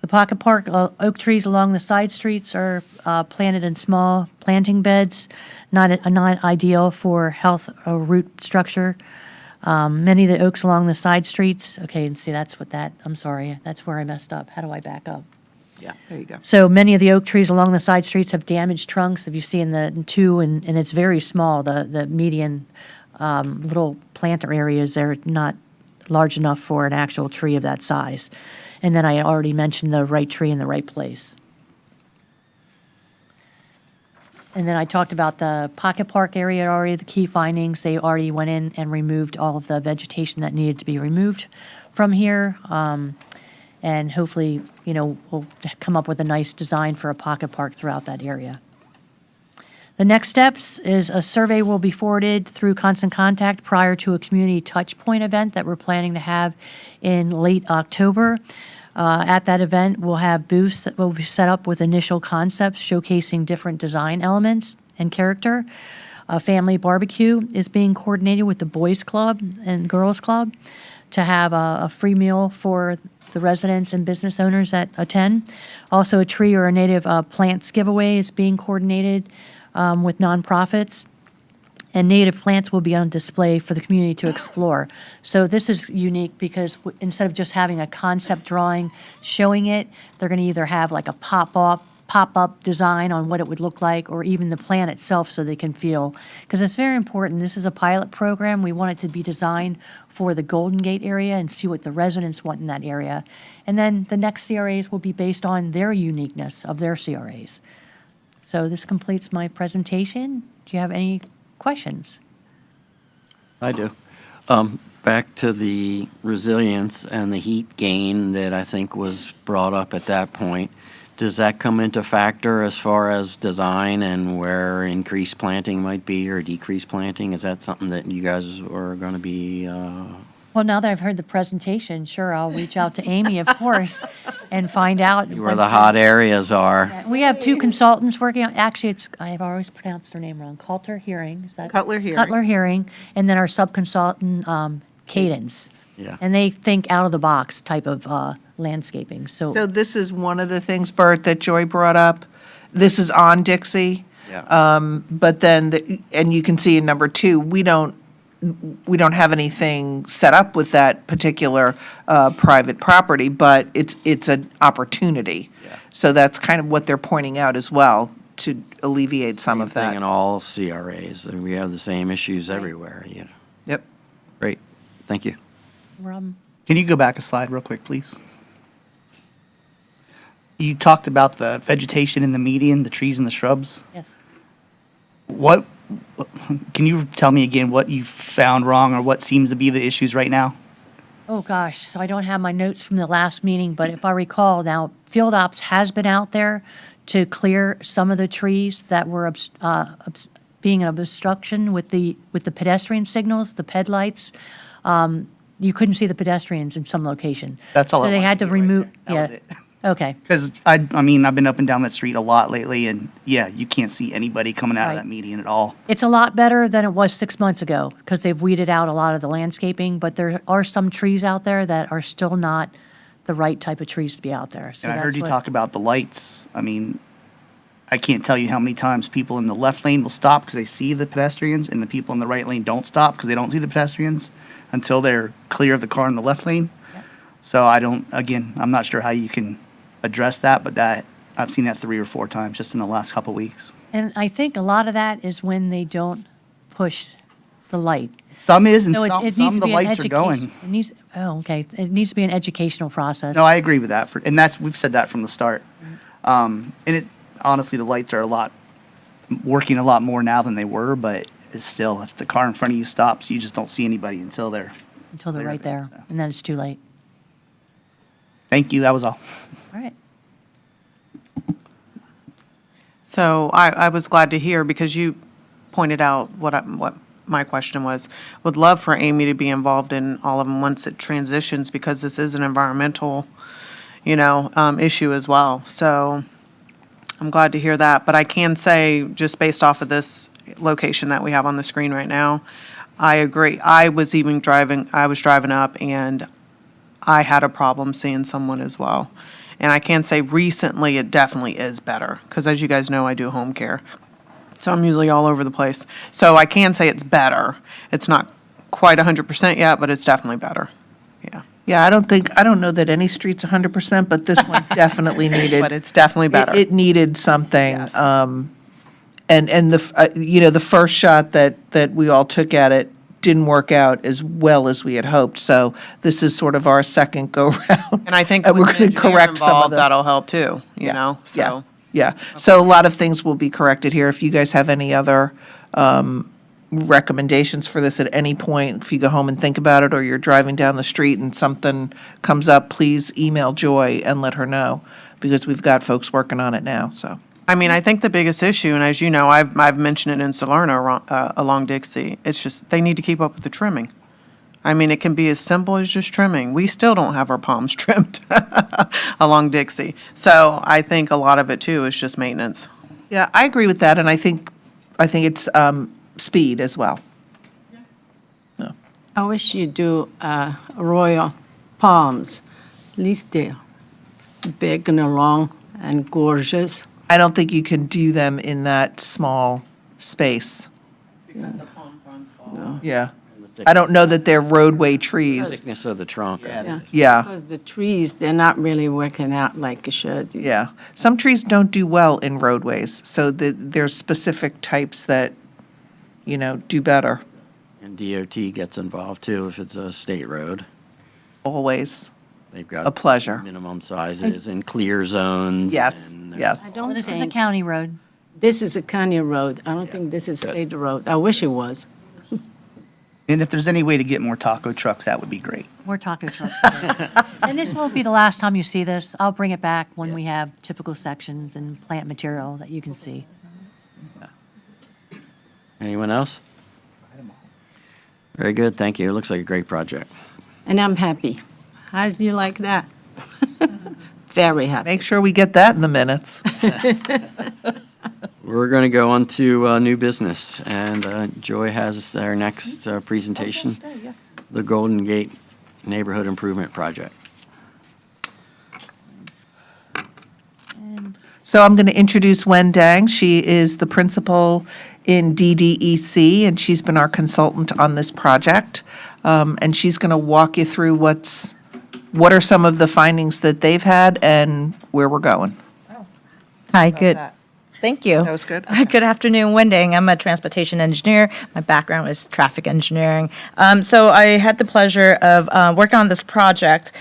The Pocket Park oak trees along the side streets are planted in small planting beds, not ideal for health or root structure. Many of the oaks along the side streets, okay, and see, I'm sorry, that's where I messed up. How do I back up? Yeah, there you go. So many of the oak trees along the side streets have damaged trunks. If you see in the 2, and it's very small, the median little planter areas, they're not large enough for an actual tree of that size. And then I already mentioned the right tree in the right place. And then I talked about the Pocket Park area already, the key findings. They already went in and removed all of the vegetation that needed to be removed from here. And hopefully, we'll come up with a nice design for a pocket park throughout that area. The next steps is a survey will be forwarded through Constant Contact prior to a community touch point event that we're planning to have in late October. At that event, we'll have booths that will be set up with initial concepts showcasing different design elements and character. A family barbecue is being coordinated with the Boys Club and Girls Club to have a free meal for the residents and business owners that attend. Also, a tree or a native plants giveaway is being coordinated with nonprofits, and native plants will be on display for the community to explore. So this is unique because instead of just having a concept drawing showing it, they're going to either have like a pop-up design on what it would look like, or even the plant itself so they can feel, because it's very important. This is a pilot program. We want it to be designed for the Golden Gate area and see what the residents want in that area. And then the next CRAs will be based on their uniqueness of their CRAs. So this completes my presentation. Do you have any questions? I do. Back to the resilience and the heat gain that I think was brought up at that point. Does that come into factor as far as design and where increased planting might be or decreased planting? Is that something that you guys are going to be? Well, now that I've heard the presentation, sure, I'll reach out to Amy, of course, and find out. Where the hot areas are? We have 2 consultants working on, actually, I've always pronounced their name wrong, Cutler Hearing, is that? Cutler Hearing. Cutler Hearing, and then our sub-consultant, Cadence. Yeah. And they think out of the box type of landscaping, So this is one of the things, Bert, that Joy brought up. This is on Dixie. Yeah. But then, and you can see in number 2, we don't have anything set up with that particular private property, but it's an opportunity. Yeah. So that's kind of what they're pointing out as well, to alleviate some of Same thing in that. all CRAs, and we have the same issues everywhere, you know. Yep. Great, thank you. Rob, Can you go back a slide real quick, please? You talked about the vegetation in the median, the trees and the shrubs. yes. What, can you tell me again what you found wrong or what seems to be the issues right now? Oh, gosh, so I don't have my notes from the last meeting, but if I recall, now, Field Ops has been out there to clear some of the trees that were being an obstruction with the pedestrian signals, the ped lights. You couldn't see the pedestrians in some location. That's all I So they wanted had to to hear right remove, there. That yeah. was it. Okay, Because I mean, I've been up and down that street a lot lately, and yeah, you can't see anybody coming out of Right. that median at all. it's a lot better than it was 6 months ago, because they've weeded out a lot of the landscaping, but there are some trees out there that are still not the right type of trees to be out there. So And I heard that's you what- talk about the lights. I mean, I can't tell you how many times people in the left lane will stop because they see the pedestrians, and the people in the right lane don't stop because they don't see the pedestrians until they're clear of the car in the left lane. So I'm not sure how you can address that, but I've seen that 3 or 4 times just in the last couple weeks. And I think a lot of that is when they don't push the light. Some is, and So it needs some to the be an lights are education. going. It needs, oh, okay, it needs to be an educational process. No, I agree with that, and we've said that from the start. And honestly, the lights are working a lot more now than they were, but it's still, if the car in front of you stops, you just don't see anybody until they're. Until they're clear right of it, there, so. and then it's too late. Thank you, that was all. All right. So I was glad to hear, because you pointed out what my question was. Would love for Amy to be involved in all of them once it transitions, because this is an environmental, issue as well. So I'm glad to hear that. But I can say, just based off of this location that we have on the screen right now, I agree. I was driving up, and I had a problem seeing someone as well. And I can say recently it definitely is better, because as you guys know, I do home care. So I'm usually all over the place. So I can say it's better. It's not quite 100% yet, but it's definitely better. Yeah. Yeah, I don't know that any street's 100%, but this one definitely needed. But it's definitely better. It needed something. Yes. And the first shot that we all took at it didn't work out as well as we had hoped. So this is sort of our second go-round. And I think And with we're an gonna engineer correct some of involved, them. that'll help too, you know? Yeah, So yeah. So a lot of things will be corrected here. If you guys have any other recommendations for this at any point, if you go home and think about it, or you're driving down the street and something comes up, please email Joy and let her know, because we've got folks working on it now, so. I mean, I think the biggest issue, and as you know, I've mentioned it in Salerno along Dixie, it's just they need to keep up with the trimming. I mean, it can be as simple as just trimming. We still don't have our palms trimmed along Dixie. So I think a lot of it too is just maintenance. Yeah, I agree with that, and I think it's speed as well. I wish you do royal palms. At least they're big and long and gorgeous. I don't think you can do them in that small space. Yeah. I don't know that they're roadway trees. Thickness of the trunk. Yeah. Yeah. Because the trees, they're not really working out like it should. Yeah. Some trees don't do well in roadways, so there's specific types that, do better, And DOT gets involved too if it's a state road. always. They've got A pleasure. minimum sizes and clear zones. Yes, and yes. I Well, don't this is a think, county road. this is a county road. I don't think this is Good. state road. I wish it was. And if there's any way to get more taco trucks, that would be great. We're talking trucks today. And this won't be the last time you see this. I'll bring it back when we have typical sections and plant material that you can see. Anyone else? Very good, thank you. It looks like a great project. And I'm happy. How do you like that? Very happy. Make sure we get that in the minutes. We're going to go on to new business, and Joy has our next presentation, the Golden Gate neighborhood improvement project. So I'm going to introduce Wen Dang. She is the principal in DDEC, and she's been our consultant on this project. And she's going to walk you through what are some of the findings that they've had and where we're going. Hi, good. that? Thank you. That was good? Good afternoon, Wending. I'm a transportation engineer. My background is traffic engineering. So I had the pleasure of working on this project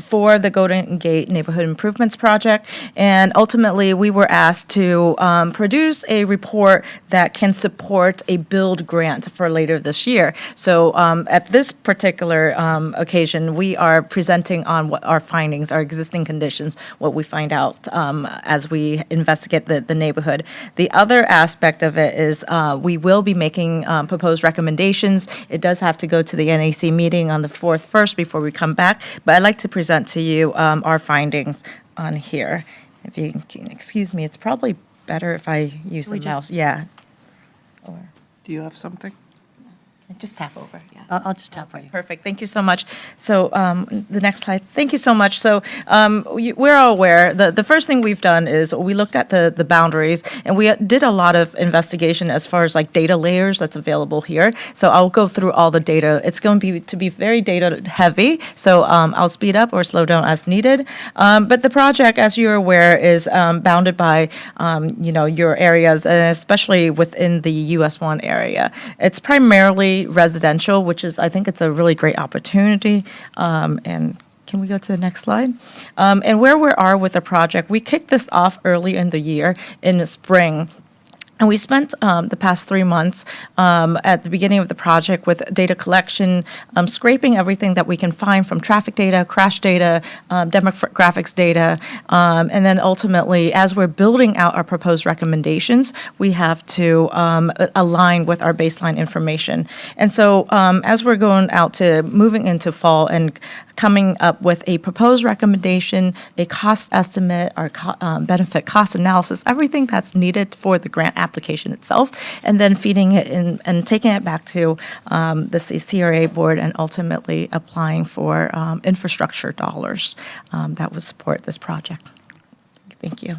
for the Golden Gate Neighborhood Improvements Project. And ultimately, we were asked to produce a report that can support a build grant for later this year. So at this particular occasion, we are presenting on what our findings, our existing conditions, what we find out as we investigate the neighborhood. The other aspect of it is we will be making proposed recommendations. It does have to go to the NAC meeting on the 4th first before we come back, but I'd like to present to you our findings on here. If you can excuse me, it's probably better if I use We the just- mouse. Yeah. Or Do you have something? just tap over, yeah. I'll just tap for you. Perfect, thank you so much. So the next slide, thank you so much. So we're all aware, the first thing we've done is we looked at the boundaries, and we did a lot of investigation as far as like data layers that's available here. So I'll go through all the data. It's going to be very data heavy, so I'll speed up or slow down as needed. But the project, as you're aware, is bounded by your areas, and especially within the US 1 area. It's primarily residential, which is, I think it's a really great opportunity. And can we go to the next slide? And where we are with the project, we kicked this off early in the year, in the spring. And we spent the past 3 months at the beginning of the project with data collection, scraping everything that we can find from traffic data, crash data, demographics data, and then ultimately, as we're building out our proposed recommendations, we have to align with our baseline information. And so as we're going out to moving into fall and coming up with a proposed recommendation, a cost estimate, our benefit cost analysis, everything that's needed for the grant application itself, and then feeding it in and taking it back to the CRA board and ultimately applying for infrastructure dollars that would support this project. Thank you.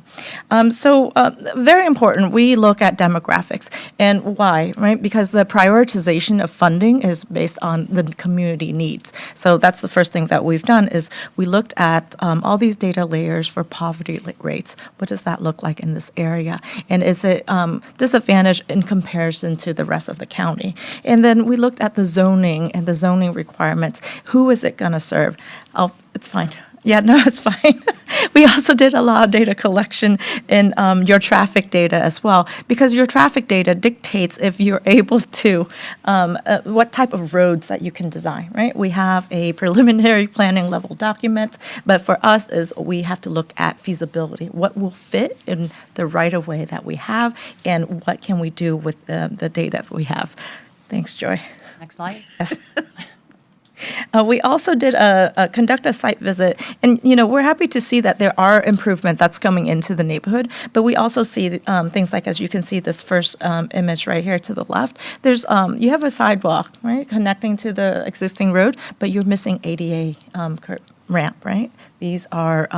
So very important, we look at demographics. And why, right? Because the prioritization of funding is based on the community needs. So that's the first thing that we've done is we looked at all these data layers for poverty rates. What does that look like in this area? And is it disadvantaged in comparison to the rest of the county? And then we looked at the zoning and the zoning requirements. Who is it going to serve? Oh, it's fine. Yeah, no, it's fine. We also did a lot of data collection in your traffic data as well, because your traffic data dictates if you're able to, what type of roads that you can design, right? We have a preliminary planning level document, but for us is we have to look at feasibility. What will fit in the right-of-way that we have, and what can we do with the data we have? Thanks, Joy. Next slide. Yes. We also did conduct a site visit, and we're happy to see that there are improvement that's coming into the neighborhood. But we also see things like, as you can see, this first image right here to the left. There's you have a sidewalk, right, connecting to the existing road, but you're missing ADA ramp, right? These are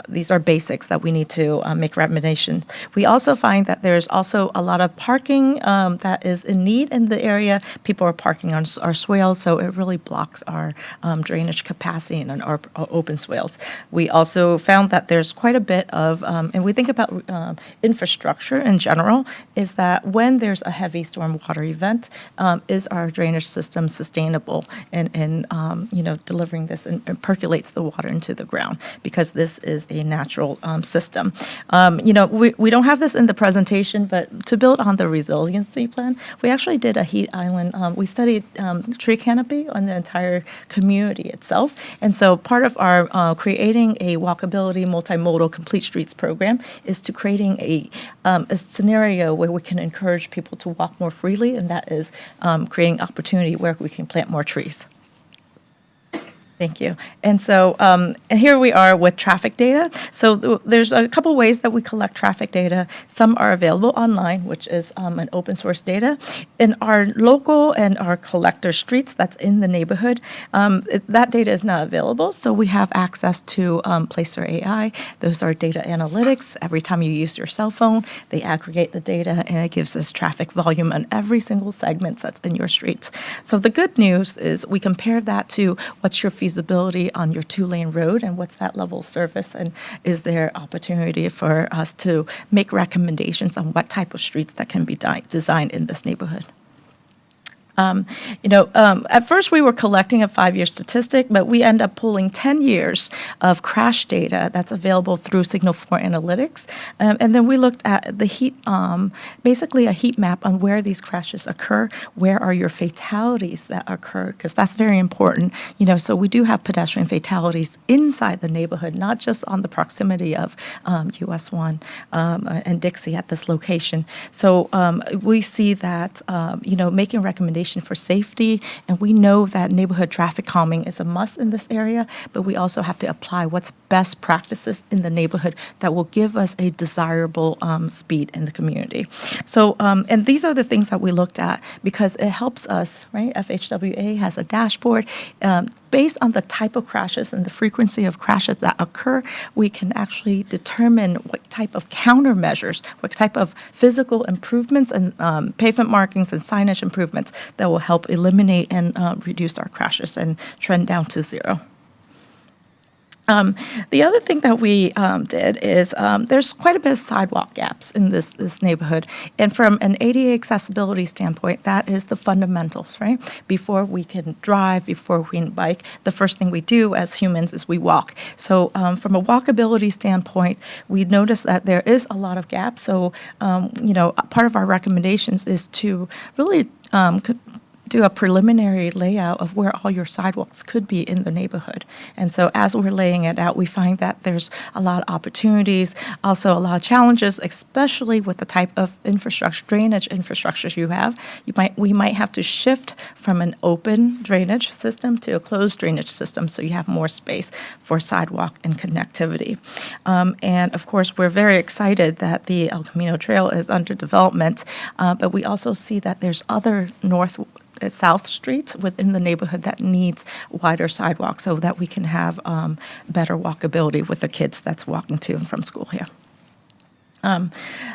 these are basics that we need to make recommendations. We also find that there's also a lot of parking that is in need in the area. People are parking on our swales, so it really blocks our drainage capacity in our open swales. We also found that there's quite a bit of, and we think about infrastructure in general, is that when there's a heavy stormwater event, is our drainage system sustainable in delivering this and percolates the water into the ground, because this is a natural system. We don't have this in the presentation, but to build on the resiliency plan, we actually did a heat island. We studied tree canopy on the entire community itself. And so part of our creating a walkability multimodal complete streets program is to creating a scenario where we can encourage people to walk more freely, and that is creating opportunity where we can plant more trees. Thank you. And so, and here we are with traffic data. So there's a couple ways that we collect traffic data. Some are available online, which is an open source data. In our local and our collector streets that's in the neighborhood, that data is not available. So we have access to Placer AI. Those are data analytics. Every time you use your cell phone, they aggregate the data and it gives us traffic volume on every single segment that's in your streets. So the good news is we compare that to what's your feasibility on your two-lane road and what's that level of service, and is there opportunity for us to make recommendations on what type of streets that can be designed in this neighborhood. At first we were collecting a 5-year statistic, but we end up pulling 10 years of crash data that's available through Signal 4 Analytics. And then we looked at the heat, basically a heat map on where these crashes occur, where are your fatalities that occur, because that's very important. So we do have pedestrian fatalities inside the neighborhood, not just on the proximity of US 1 and Dixie at this location. So we see that, making recommendations for safety, and we know that neighborhood traffic calming is a must in this area, but we also have to apply what's best practices in the neighborhood that will give us a desirable speed in the community. So, and these are the things that we looked at because it helps us, right? FHWA has a dashboard. Based on the type of crashes and the frequency of crashes that occur, we can actually determine what type of countermeasures, what type of physical improvements and pavement markings and signage improvements that will help eliminate and reduce our crashes and trend down to zero. The other thing that we did is there's quite a bit of sidewalk gaps in this neighborhood. And from an ADA accessibility standpoint, that is the fundamentals, right? Before we can drive, before we can bike, the first thing we do as humans is we walk. So from a walkability standpoint, we noticed that there is a lot of gaps. So, part of our recommendations is to really do a preliminary layout of where all your sidewalks could be in the neighborhood. And so as we're laying it out, we find that there's a lot of opportunities, also a lot of challenges, especially with the type of infrastructure, drainage infrastructures you have. We might have to shift from an open drainage system to a closed drainage system so you have more space for sidewalk and connectivity. And of course, we're very excited that the El Camino Trail is under development, but we also see that there's other south streets within the neighborhood that needs wider sidewalks so that we can have better walkability with the kids that's walking to and from school here.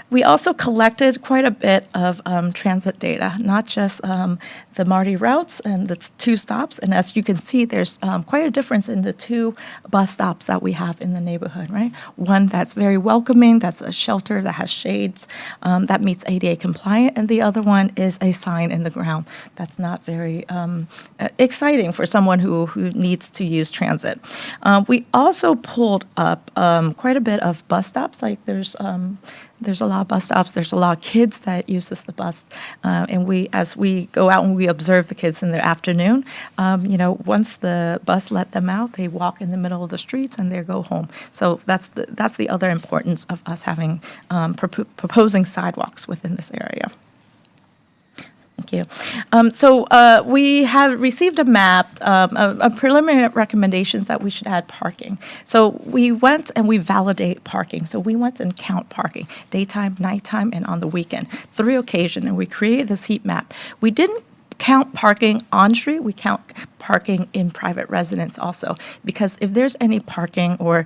We also collected quite a bit of transit data, not just the MARTI routes and the 2 stops. And as you can see, there's quite a difference in the 2 bus stops that we have in the neighborhood, right? One that's very welcoming, that's a shelter that has shades, that meets ADA compliant, and the other one is a sign in the ground that's not very exciting for someone who needs to use transit. We also pulled up quite a bit of bus stops, like there's a lot of bus stops. There's a lot of kids that uses the bus, and as we go out and we observe the kids in the afternoon, once the bus let them out, they walk in the middle of the streets and they go home. So that's the other importance of us having proposing sidewalks within this area. Thank you. So we have received a map, a preliminary recommendations that we should add parking. So we went and we validate parking. So we went and count parking, daytime, nighttime, and on the weekend, 3 occasions, and we created this heat map. We didn't count parking on street, we count parking in private residence also, because if there's any parking or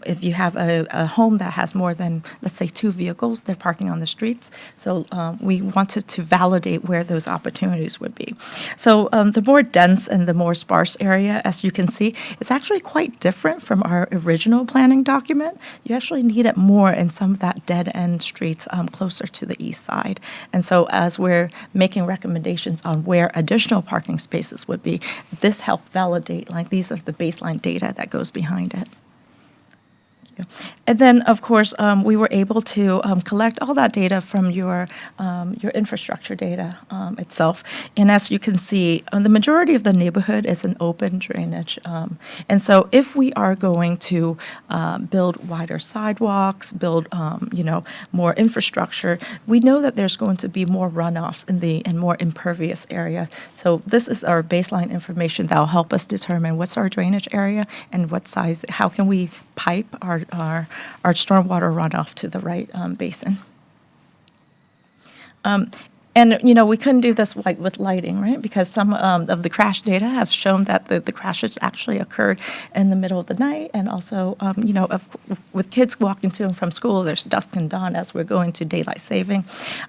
if you have a home that has more than, let's say, 2 vehicles, they're parking on the streets. So we wanted to validate where those opportunities would be. So the more dense and the more sparse area, as you can see, it's actually quite different from our original planning document. You actually need it more in some of that dead-end streets closer to the east side. And so as we're making recommendations on where additional parking spaces would be, this helped validate, like, these are the baseline data that goes behind it. And then, of course, we were able to collect all that data from your infrastructure data itself. And as you can see, the majority of the neighborhood is an open drainage. And so if we are going to build wider sidewalks, build, more infrastructure, we know that there's going to be more runoffs in more impervious area. So this is our baseline information that will help us determine what's our drainage area and what size, how can we pipe our stormwater runoff to the right basin. And, we couldn't do this with lighting, right? Because some of the crash data have shown that the crashes actually occurred in the middle of the night. And also, with kids walking to and from school, there's dusk and dawn as we're going to daylight saving.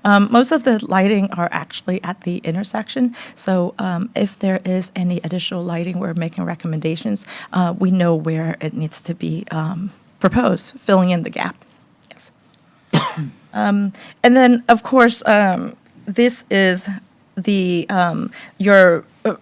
Most of the lighting are actually at the intersection. So if there is any additional lighting, we're making recommendations. We know where it needs to be proposed, filling in the gap. Yes. And then, of course, this is the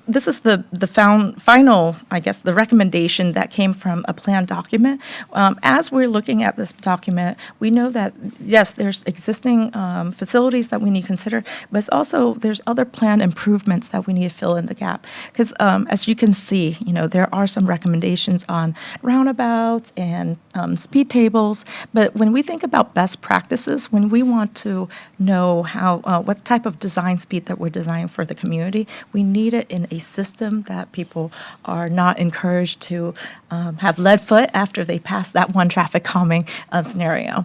this is the final, I guess, the recommendation that came from a plan document. As we're looking at this document, we know that, yes, there's existing facilities that we need to consider, but it's also there's other plan improvements that we need to fill in the gap. Because as you can see, there are some recommendations on roundabouts and speed tables. But when we think about best practices, when we want to know what type of design speed that we're designing for the community, we need it in a system that people are not encouraged to have lead foot after they pass that one traffic calming scenario.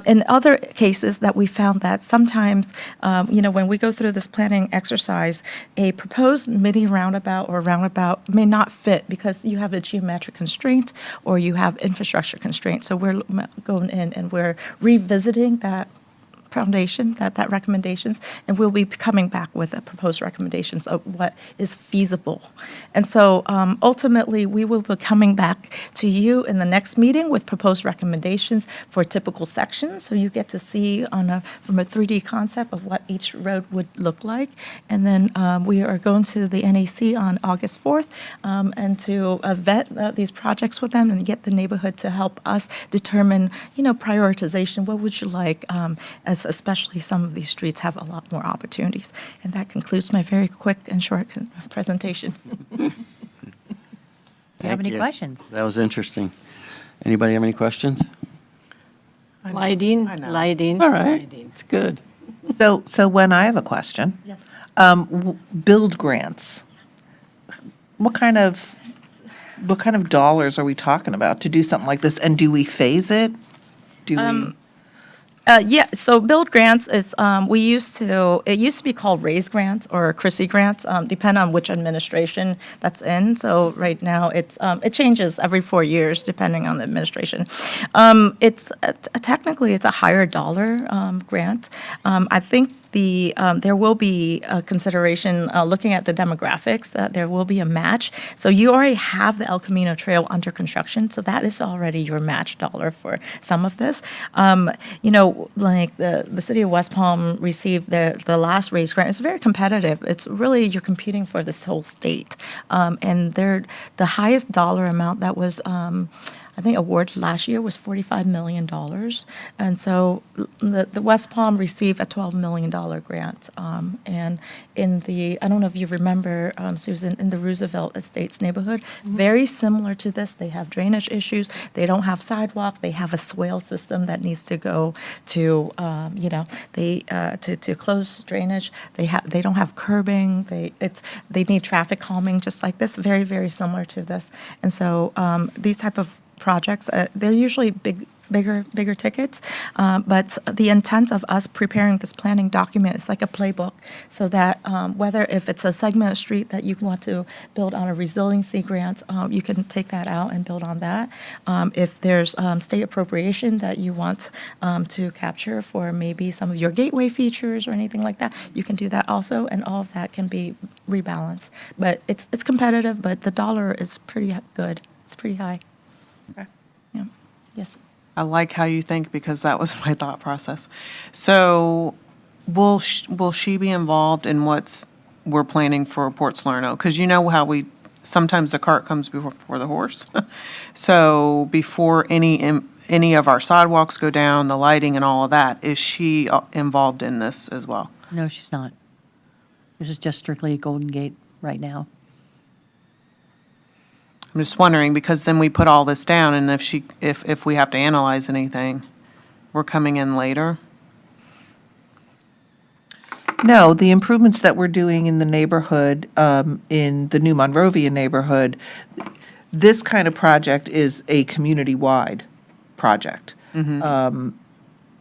In other cases that we found that sometimes, when we go through this planning exercise, a proposed mini roundabout or roundabout may not fit because you have a geometric constraint or you have infrastructure constraints. So we're going in and we're revisiting that foundation, that recommendations, and we'll be coming back with a proposed recommendations of what is feasible. And so ultimately, we will be coming back to you in the next meeting with proposed recommendations for typical sections, so you get to see from a 3D concept of what each road would look like. And then we are going to the NAC on August 4th and to vet these projects with them and get the neighborhood to help us determine, prioritization. What would you like as especially some of these streets have a lot more opportunities. And that concludes my very quick and short presentation. Do you have Thank any you. questions? That was interesting. Anybody have any questions? Lighting, I know. lighting. All right, lighting. it's good. So when I have a question, Yes. build grants. What kind of dollars are we talking about to do something like this? And do we phase it? Do we? Yeah, so build grants is, it used to be called RAISE grants or CRISI grants, depend on which administration that's in. So right now, it changes every 4 years depending on the administration. Technically, it's a higher dollar grant. I think there will be a consideration, looking at the demographics, that there will be a match. So you already have the El Camino Trail under construction, so that is already your match dollar for some of this. Like the city of West Palm received the last RAISE grant. It's very competitive. It's really, you're competing for this whole state. And the highest dollar amount that was I think awarded last year was $45 million. And so the West Palm received a $12 million grant. And I don't know if you remember, Susan, in the Roosevelt Estates neighborhood, very similar to this. They have drainage issues. They don't have sidewalk. They have a swale system that needs to go to, to close drainage. They don't have curbing. They need traffic calming, just like this. Very, very similar to this. And so these type of projects, they're usually bigger tickets, but the intent of us preparing this planning document is like a playbook, so that whether if it's a segment of street that you want to build on a resiliency grant, you can take that out and build on that. If there's state appropriation that you want to capture for maybe some of your gateway features or anything like that, you can do that also, and all of that can be rebalanced. But it's competitive, but the dollar is pretty good. It's pretty high. Okay. Yeah. Yes. I like how you think because that was my thought process. So will she be involved in we're planning for Port Salerno? Because you know how sometimes the cart comes before the horse. So before any any of our sidewalks go down, the lighting and all of that, is she involved in this as well? No, she's not. This is just strictly Golden Gate right now. I'm just wondering, because then we put all this down, and if we have to analyze anything, we're coming in later? No, the improvements that we're doing in the neighborhood, in the new Monrovia neighborhood, this kind of project is a community-wide project.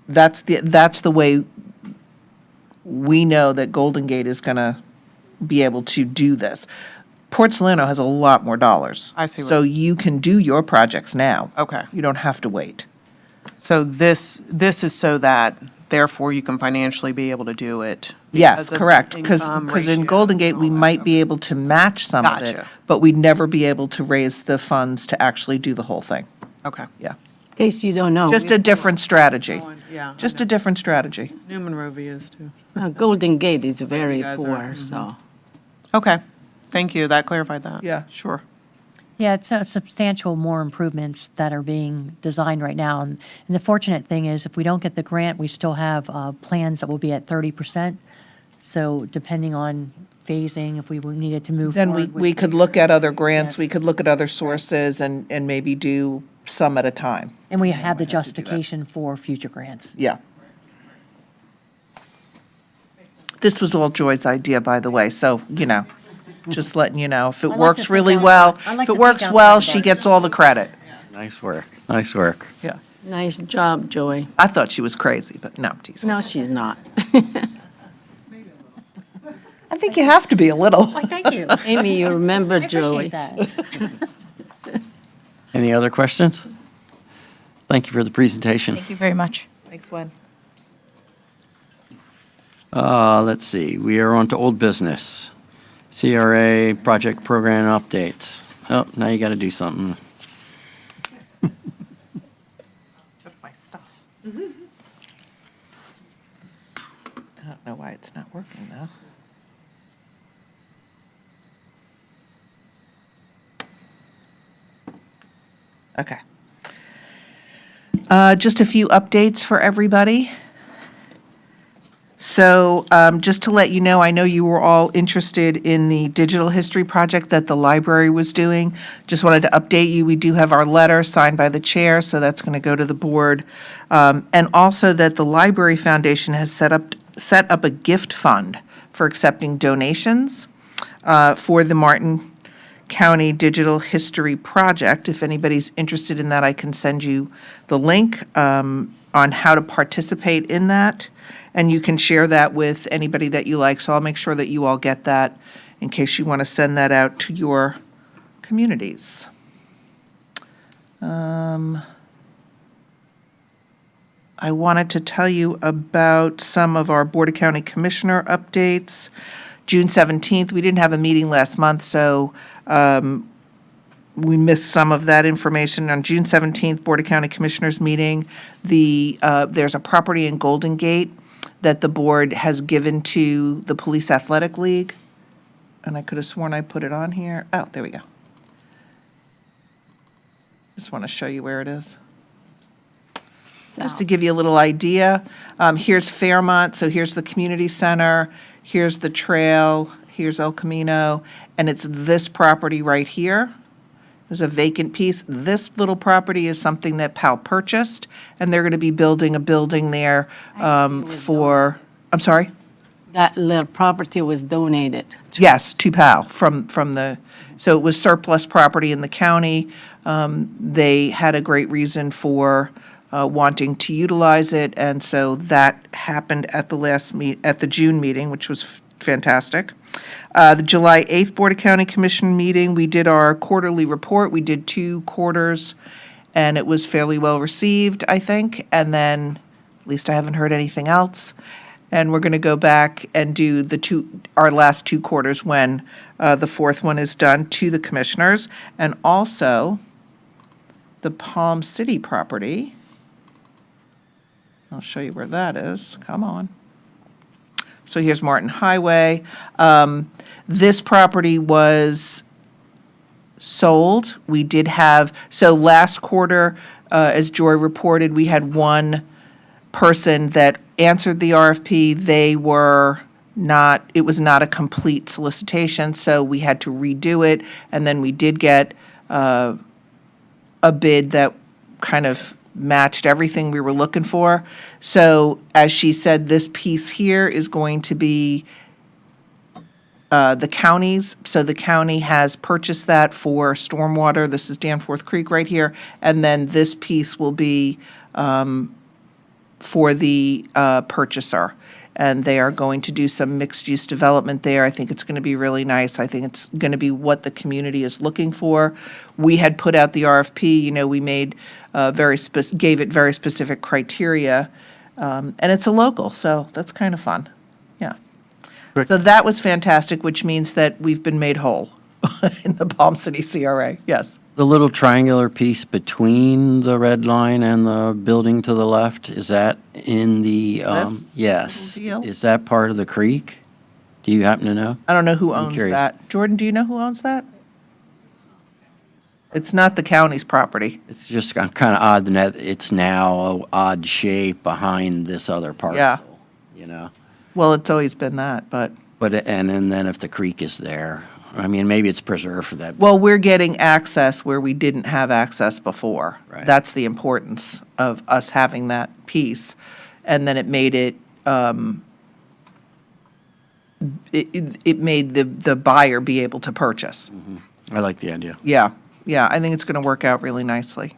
That's the way we know that Golden Gate is going to be able to do this. Port Salerno has a lot more dollars. I see what- So you can do your projects now. Okay. You don't have to wait. So this is so that, therefore, you can financially be able to do it? Yes, because of correct, because income in ratios Golden Gate, and we all that might stuff. be able to match some of it, Gotcha. but we'd never be able to raise the funds to actually do the whole thing. Okay. Yeah. In case you don't know. Just a different strategy. Yeah. Just a different strategy. New Monrovia is too. Golden Gate is very guys are- poor, so. Okay, thank you, that clarified that. Yeah, sure. Yeah, it's a substantial more improvements that are being designed right now. And the fortunate thing is, if we don't get the grant, we still have plans that will be at 30%. So depending on phasing, if we needed to move Then forward. we could look at other grants, Yes. we could look at other sources and maybe do some at a time. And we have the justification for future grants. Yeah. This was all Joy's idea, by the way, so, just letting you know. If it like works to really think well, outside- I like if to it think works outside well, the she box. gets all the credit. Nice work. Nice work. Yeah. Nice job, Joey. I thought she was crazy, but no, I'm teasing. No, she's not. I think you have to be a little. Why, thank you. I Amy, you remember Joey. appreciate that. Any other questions? Thank you for the presentation. Thank you very much. Thanks, Gwen. Let's see, we are on to old business. CRA project program updates. Oh, now you got to do something. Took my stuff. I don't know why it's not working, though. Okay. Just a few updates for everybody. So just to let you know, I know you were all interested in the digital history project that the library was doing. Just wanted to update you, we do have our letter signed by the chair, so that's going to go to the board. And also that the Library Foundation has set up a gift fund for accepting donations for the Martin County Digital History Project. If anybody's interested in that, I can send you the link on how to participate in that, and you can share that with anybody that you like. So I'll make sure that you all get that in case you want to send that out to your communities. I wanted to tell you about some of our Board of County Commissioner updates. June 17th, we didn't have a meeting last month, so we missed some of that information. On June 17th, Board of County Commissioners meeting, there's a property in Golden Gate that the board has given to the Police Athletic League. And I could have sworn I put it on here. Oh, there we go. Just want to show you where it is. Just to give you a little idea, here's Fairmont, so here's the community center, here's the trail, here's El Camino, and it's this property right here. There's a vacant piece. This little property is something that Powell purchased, and they're going to be building a building there for, I'm sorry? That little property was donated. Yes, to Powell from the, so it was surplus property in the county. They had a great reason for wanting to utilize it, and so that happened at the June meeting, which was fantastic. The July 8th Board of County Commission meeting, we did our quarterly report. We did 2 quarters, and it was fairly well received, I think. And then, at least I haven't heard anything else. And we're going to go back and do our last 2 quarters when the 4th one is done to the commissioners. And also, the Palm City property. I'll show you where that is. Come on. So here's Martin Highway. This property was sold. We did have, so last quarter, as Joy reported, we had one person that answered the RFP. It was not a complete solicitation, so we had to redo it, and then we did get a bid that kind of matched everything we were looking for. So as she said, this piece here is going to be the county's. So the county has purchased that for stormwater. This is Danforth Creek right here. And then this piece will be for the purchaser. And they are going to do some mixed-use development there. I think it's going to be really nice. I think it's going to be what the community is looking for. We had put out the RFP, we made gave it very specific criteria, and it's a local, so that's kind of fun. Yeah. Great. So that was fantastic, which means that we've been made whole in the Palm City CRA. Yes. The little triangular piece between the red line and the building to the left, is that in the, This yes. little deal? Is that part of the creek? Do you happen to know? I don't know who I'm owns curious. that. Jordan, do you know who owns that? It's not the county's property. It's just kind of odd that it's now an odd shape behind this other parcel. Yeah. You know? Well, it's always been that, but. And then if the creek is there, I mean, maybe it's preserved for that. Well, we're getting access where we didn't have access before. Right. That's the importance of us having that piece. And then it made it, it made the buyer be able to purchase. I like the idea. Yeah, I think it's going to work out really nicely.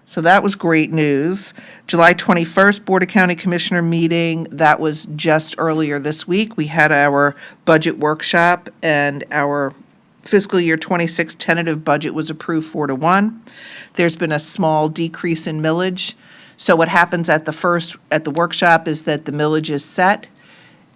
So that was great news. July 21st, Board of County Commissioner meeting, that was just earlier this week. We had our budget workshop, and our fiscal year 26 tentative budget was approved 4-1. There's been a small decrease in millage. So what happens at the workshop is that the millage is set.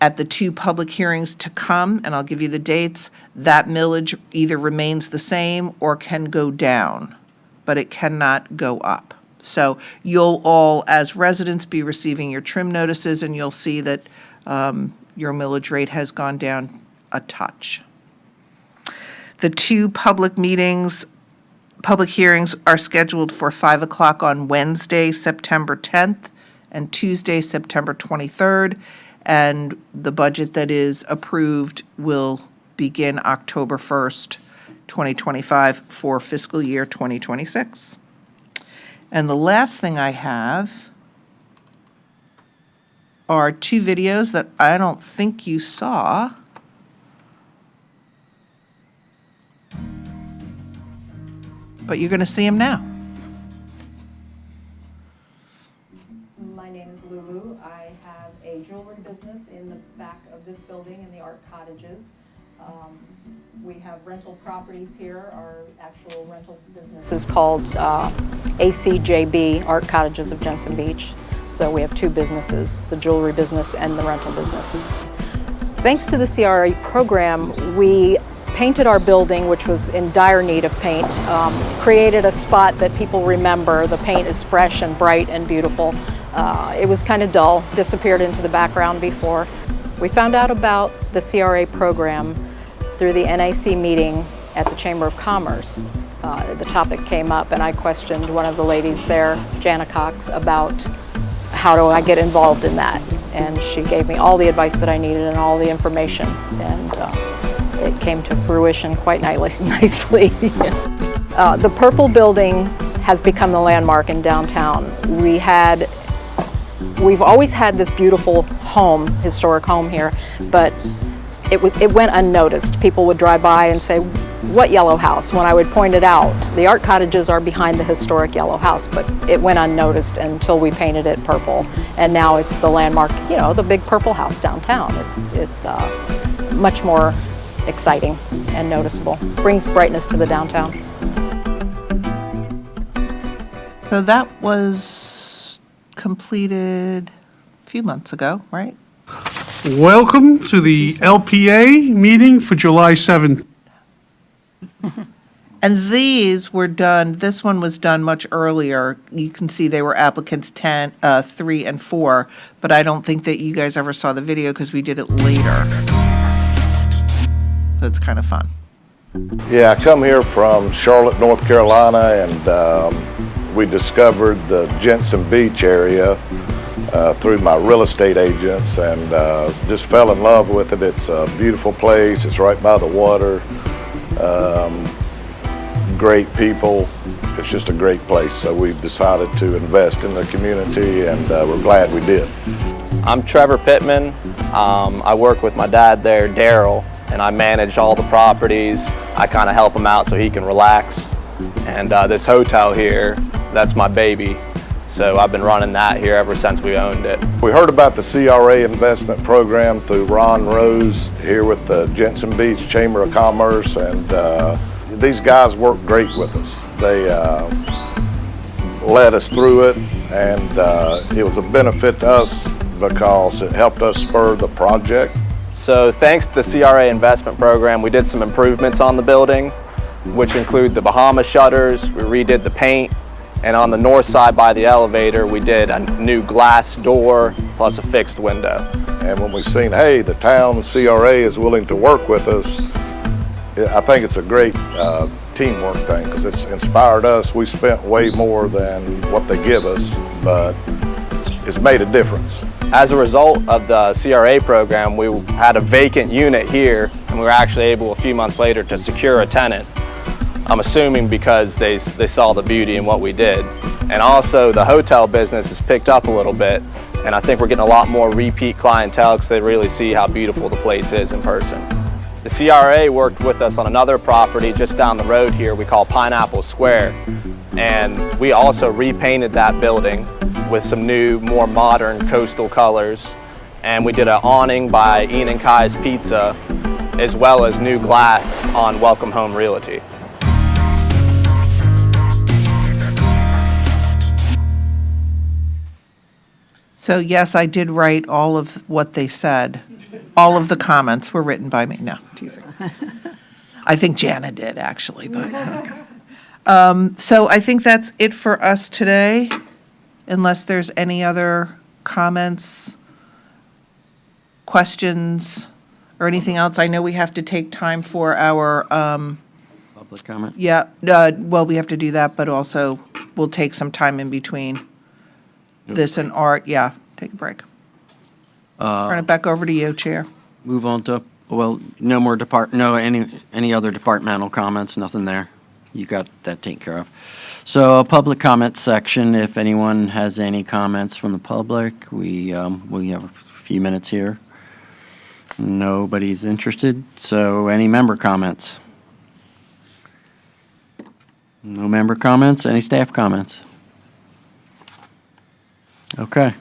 At the 2 public hearings to come, and I'll give you the dates, that millage either remains the same or can go down, but it cannot go up. So you'll all, as residents, be receiving your trim notices, and you'll see that your millage rate has gone down a touch. The 2 public hearings are scheduled for 5 o'clock on Wednesday, September 10th, and Tuesday, September 23rd. And the budget that is approved will begin October 1st, 2025 for fiscal year 2026. And the last thing I have are 2 videos that I don't think you saw. But you're going to see them now. My name is Lulu. I have a jewelry business in the back of this building in the Art Cottages. We have rental properties here. Our actual rental business is called ACJB, Art Cottages of Jensen Beach. So we have 2 businesses, the jewelry business and the rental business. Thanks to the CRA program, we painted our building, which was in dire need of paint, created a spot that people remember. The paint is fresh and bright and beautiful. It was kind of dull, disappeared into the background before. We found out about the CRA program through the NAC meeting at the Chamber of Commerce. The topic came up, and I questioned one of the ladies there, Jana Cox, about how do I get involved in that. And she gave me all the advice that I needed and all the information, and it came to fruition quite nicely. The purple building has become the landmark in downtown. We've always had this beautiful home, historic home here, but it went unnoticed. People would drive by and say, "What yellow house?" When I would point it out, the Art Cottages are behind the historic yellow house, but it went unnoticed until we painted it purple. And now it's the landmark, the big purple house downtown. It's much more exciting and noticeable. Brings brightness to the downtown. So that was completed a few months ago, right? Welcome to the LPA meeting for July 7th. And these were done, this one was done much earlier. You can see they were applicants 3 and 4, but I don't think that you guys ever saw the video because we did it later. So it's kind of fun. Yeah, I come here from Charlotte, North Carolina, and we discovered the Jensen Beach area through my real estate agents, and just fell in love with it. It's a beautiful place. It's right by the water. Great people. It's just a great place. So we've decided to invest in the community, and we're glad we did. I'm Trevor Pittman. I work with my dad there, Daryl, and I manage all the properties. I kind of help him out so he can relax. And this hotel here, that's my baby. So I've been running that here ever since we owned it. We heard about the CRA investment program through Ron Rose here with the Jensen Beach Chamber of Commerce, and these guys worked great with us. They led us through it, and it was a benefit to us because it helped us spur the project. So thanks to the CRA investment program, we did some improvements on the building, which include the Bahama shutters, we redid the paint, and on the north side by the elevator, we did a new glass door plus a fixed window. And when we seen, hey, the town CRA is willing to work with us, I think it's a great teamwork thing, because it's inspired us. We spent way more than what they give us, but it's made a difference. As a result of the CRA program, we had a vacant unit here, and we were actually able a few months later to secure a tenant. I'm assuming because they saw the beauty in what we did. And also the hotel business has picked up a little bit, and I think we're getting a lot more repeat clientele because they really see how beautiful the place is in person. The CRA worked with us on another property just down the road here we call Pineapple Square, and we also repainted that building with some new, more modern coastal colors, and we did an awning by Ian and Kai's Pizza, as well as new glass on Welcome Home Realty. So yes, I did write all of what they said. All of the comments were written by me. No, teasing. I think Jana did, actually. But so I think that's it for us today, unless there's any other comments, questions, or anything else. I know we have to take time for our, Public comment? yeah, well, we have to do that, but also we'll take some time in between this and art. Yeah, take a break. Turn it back over to you, Chair. Move on to, well, any other departmental comments, nothing there. You got that taken care of. So a public comment section, if anyone has any comments from the public, we have a few minutes here. Nobody's interested, so any member comments? No member comments, any staff comments? Okay.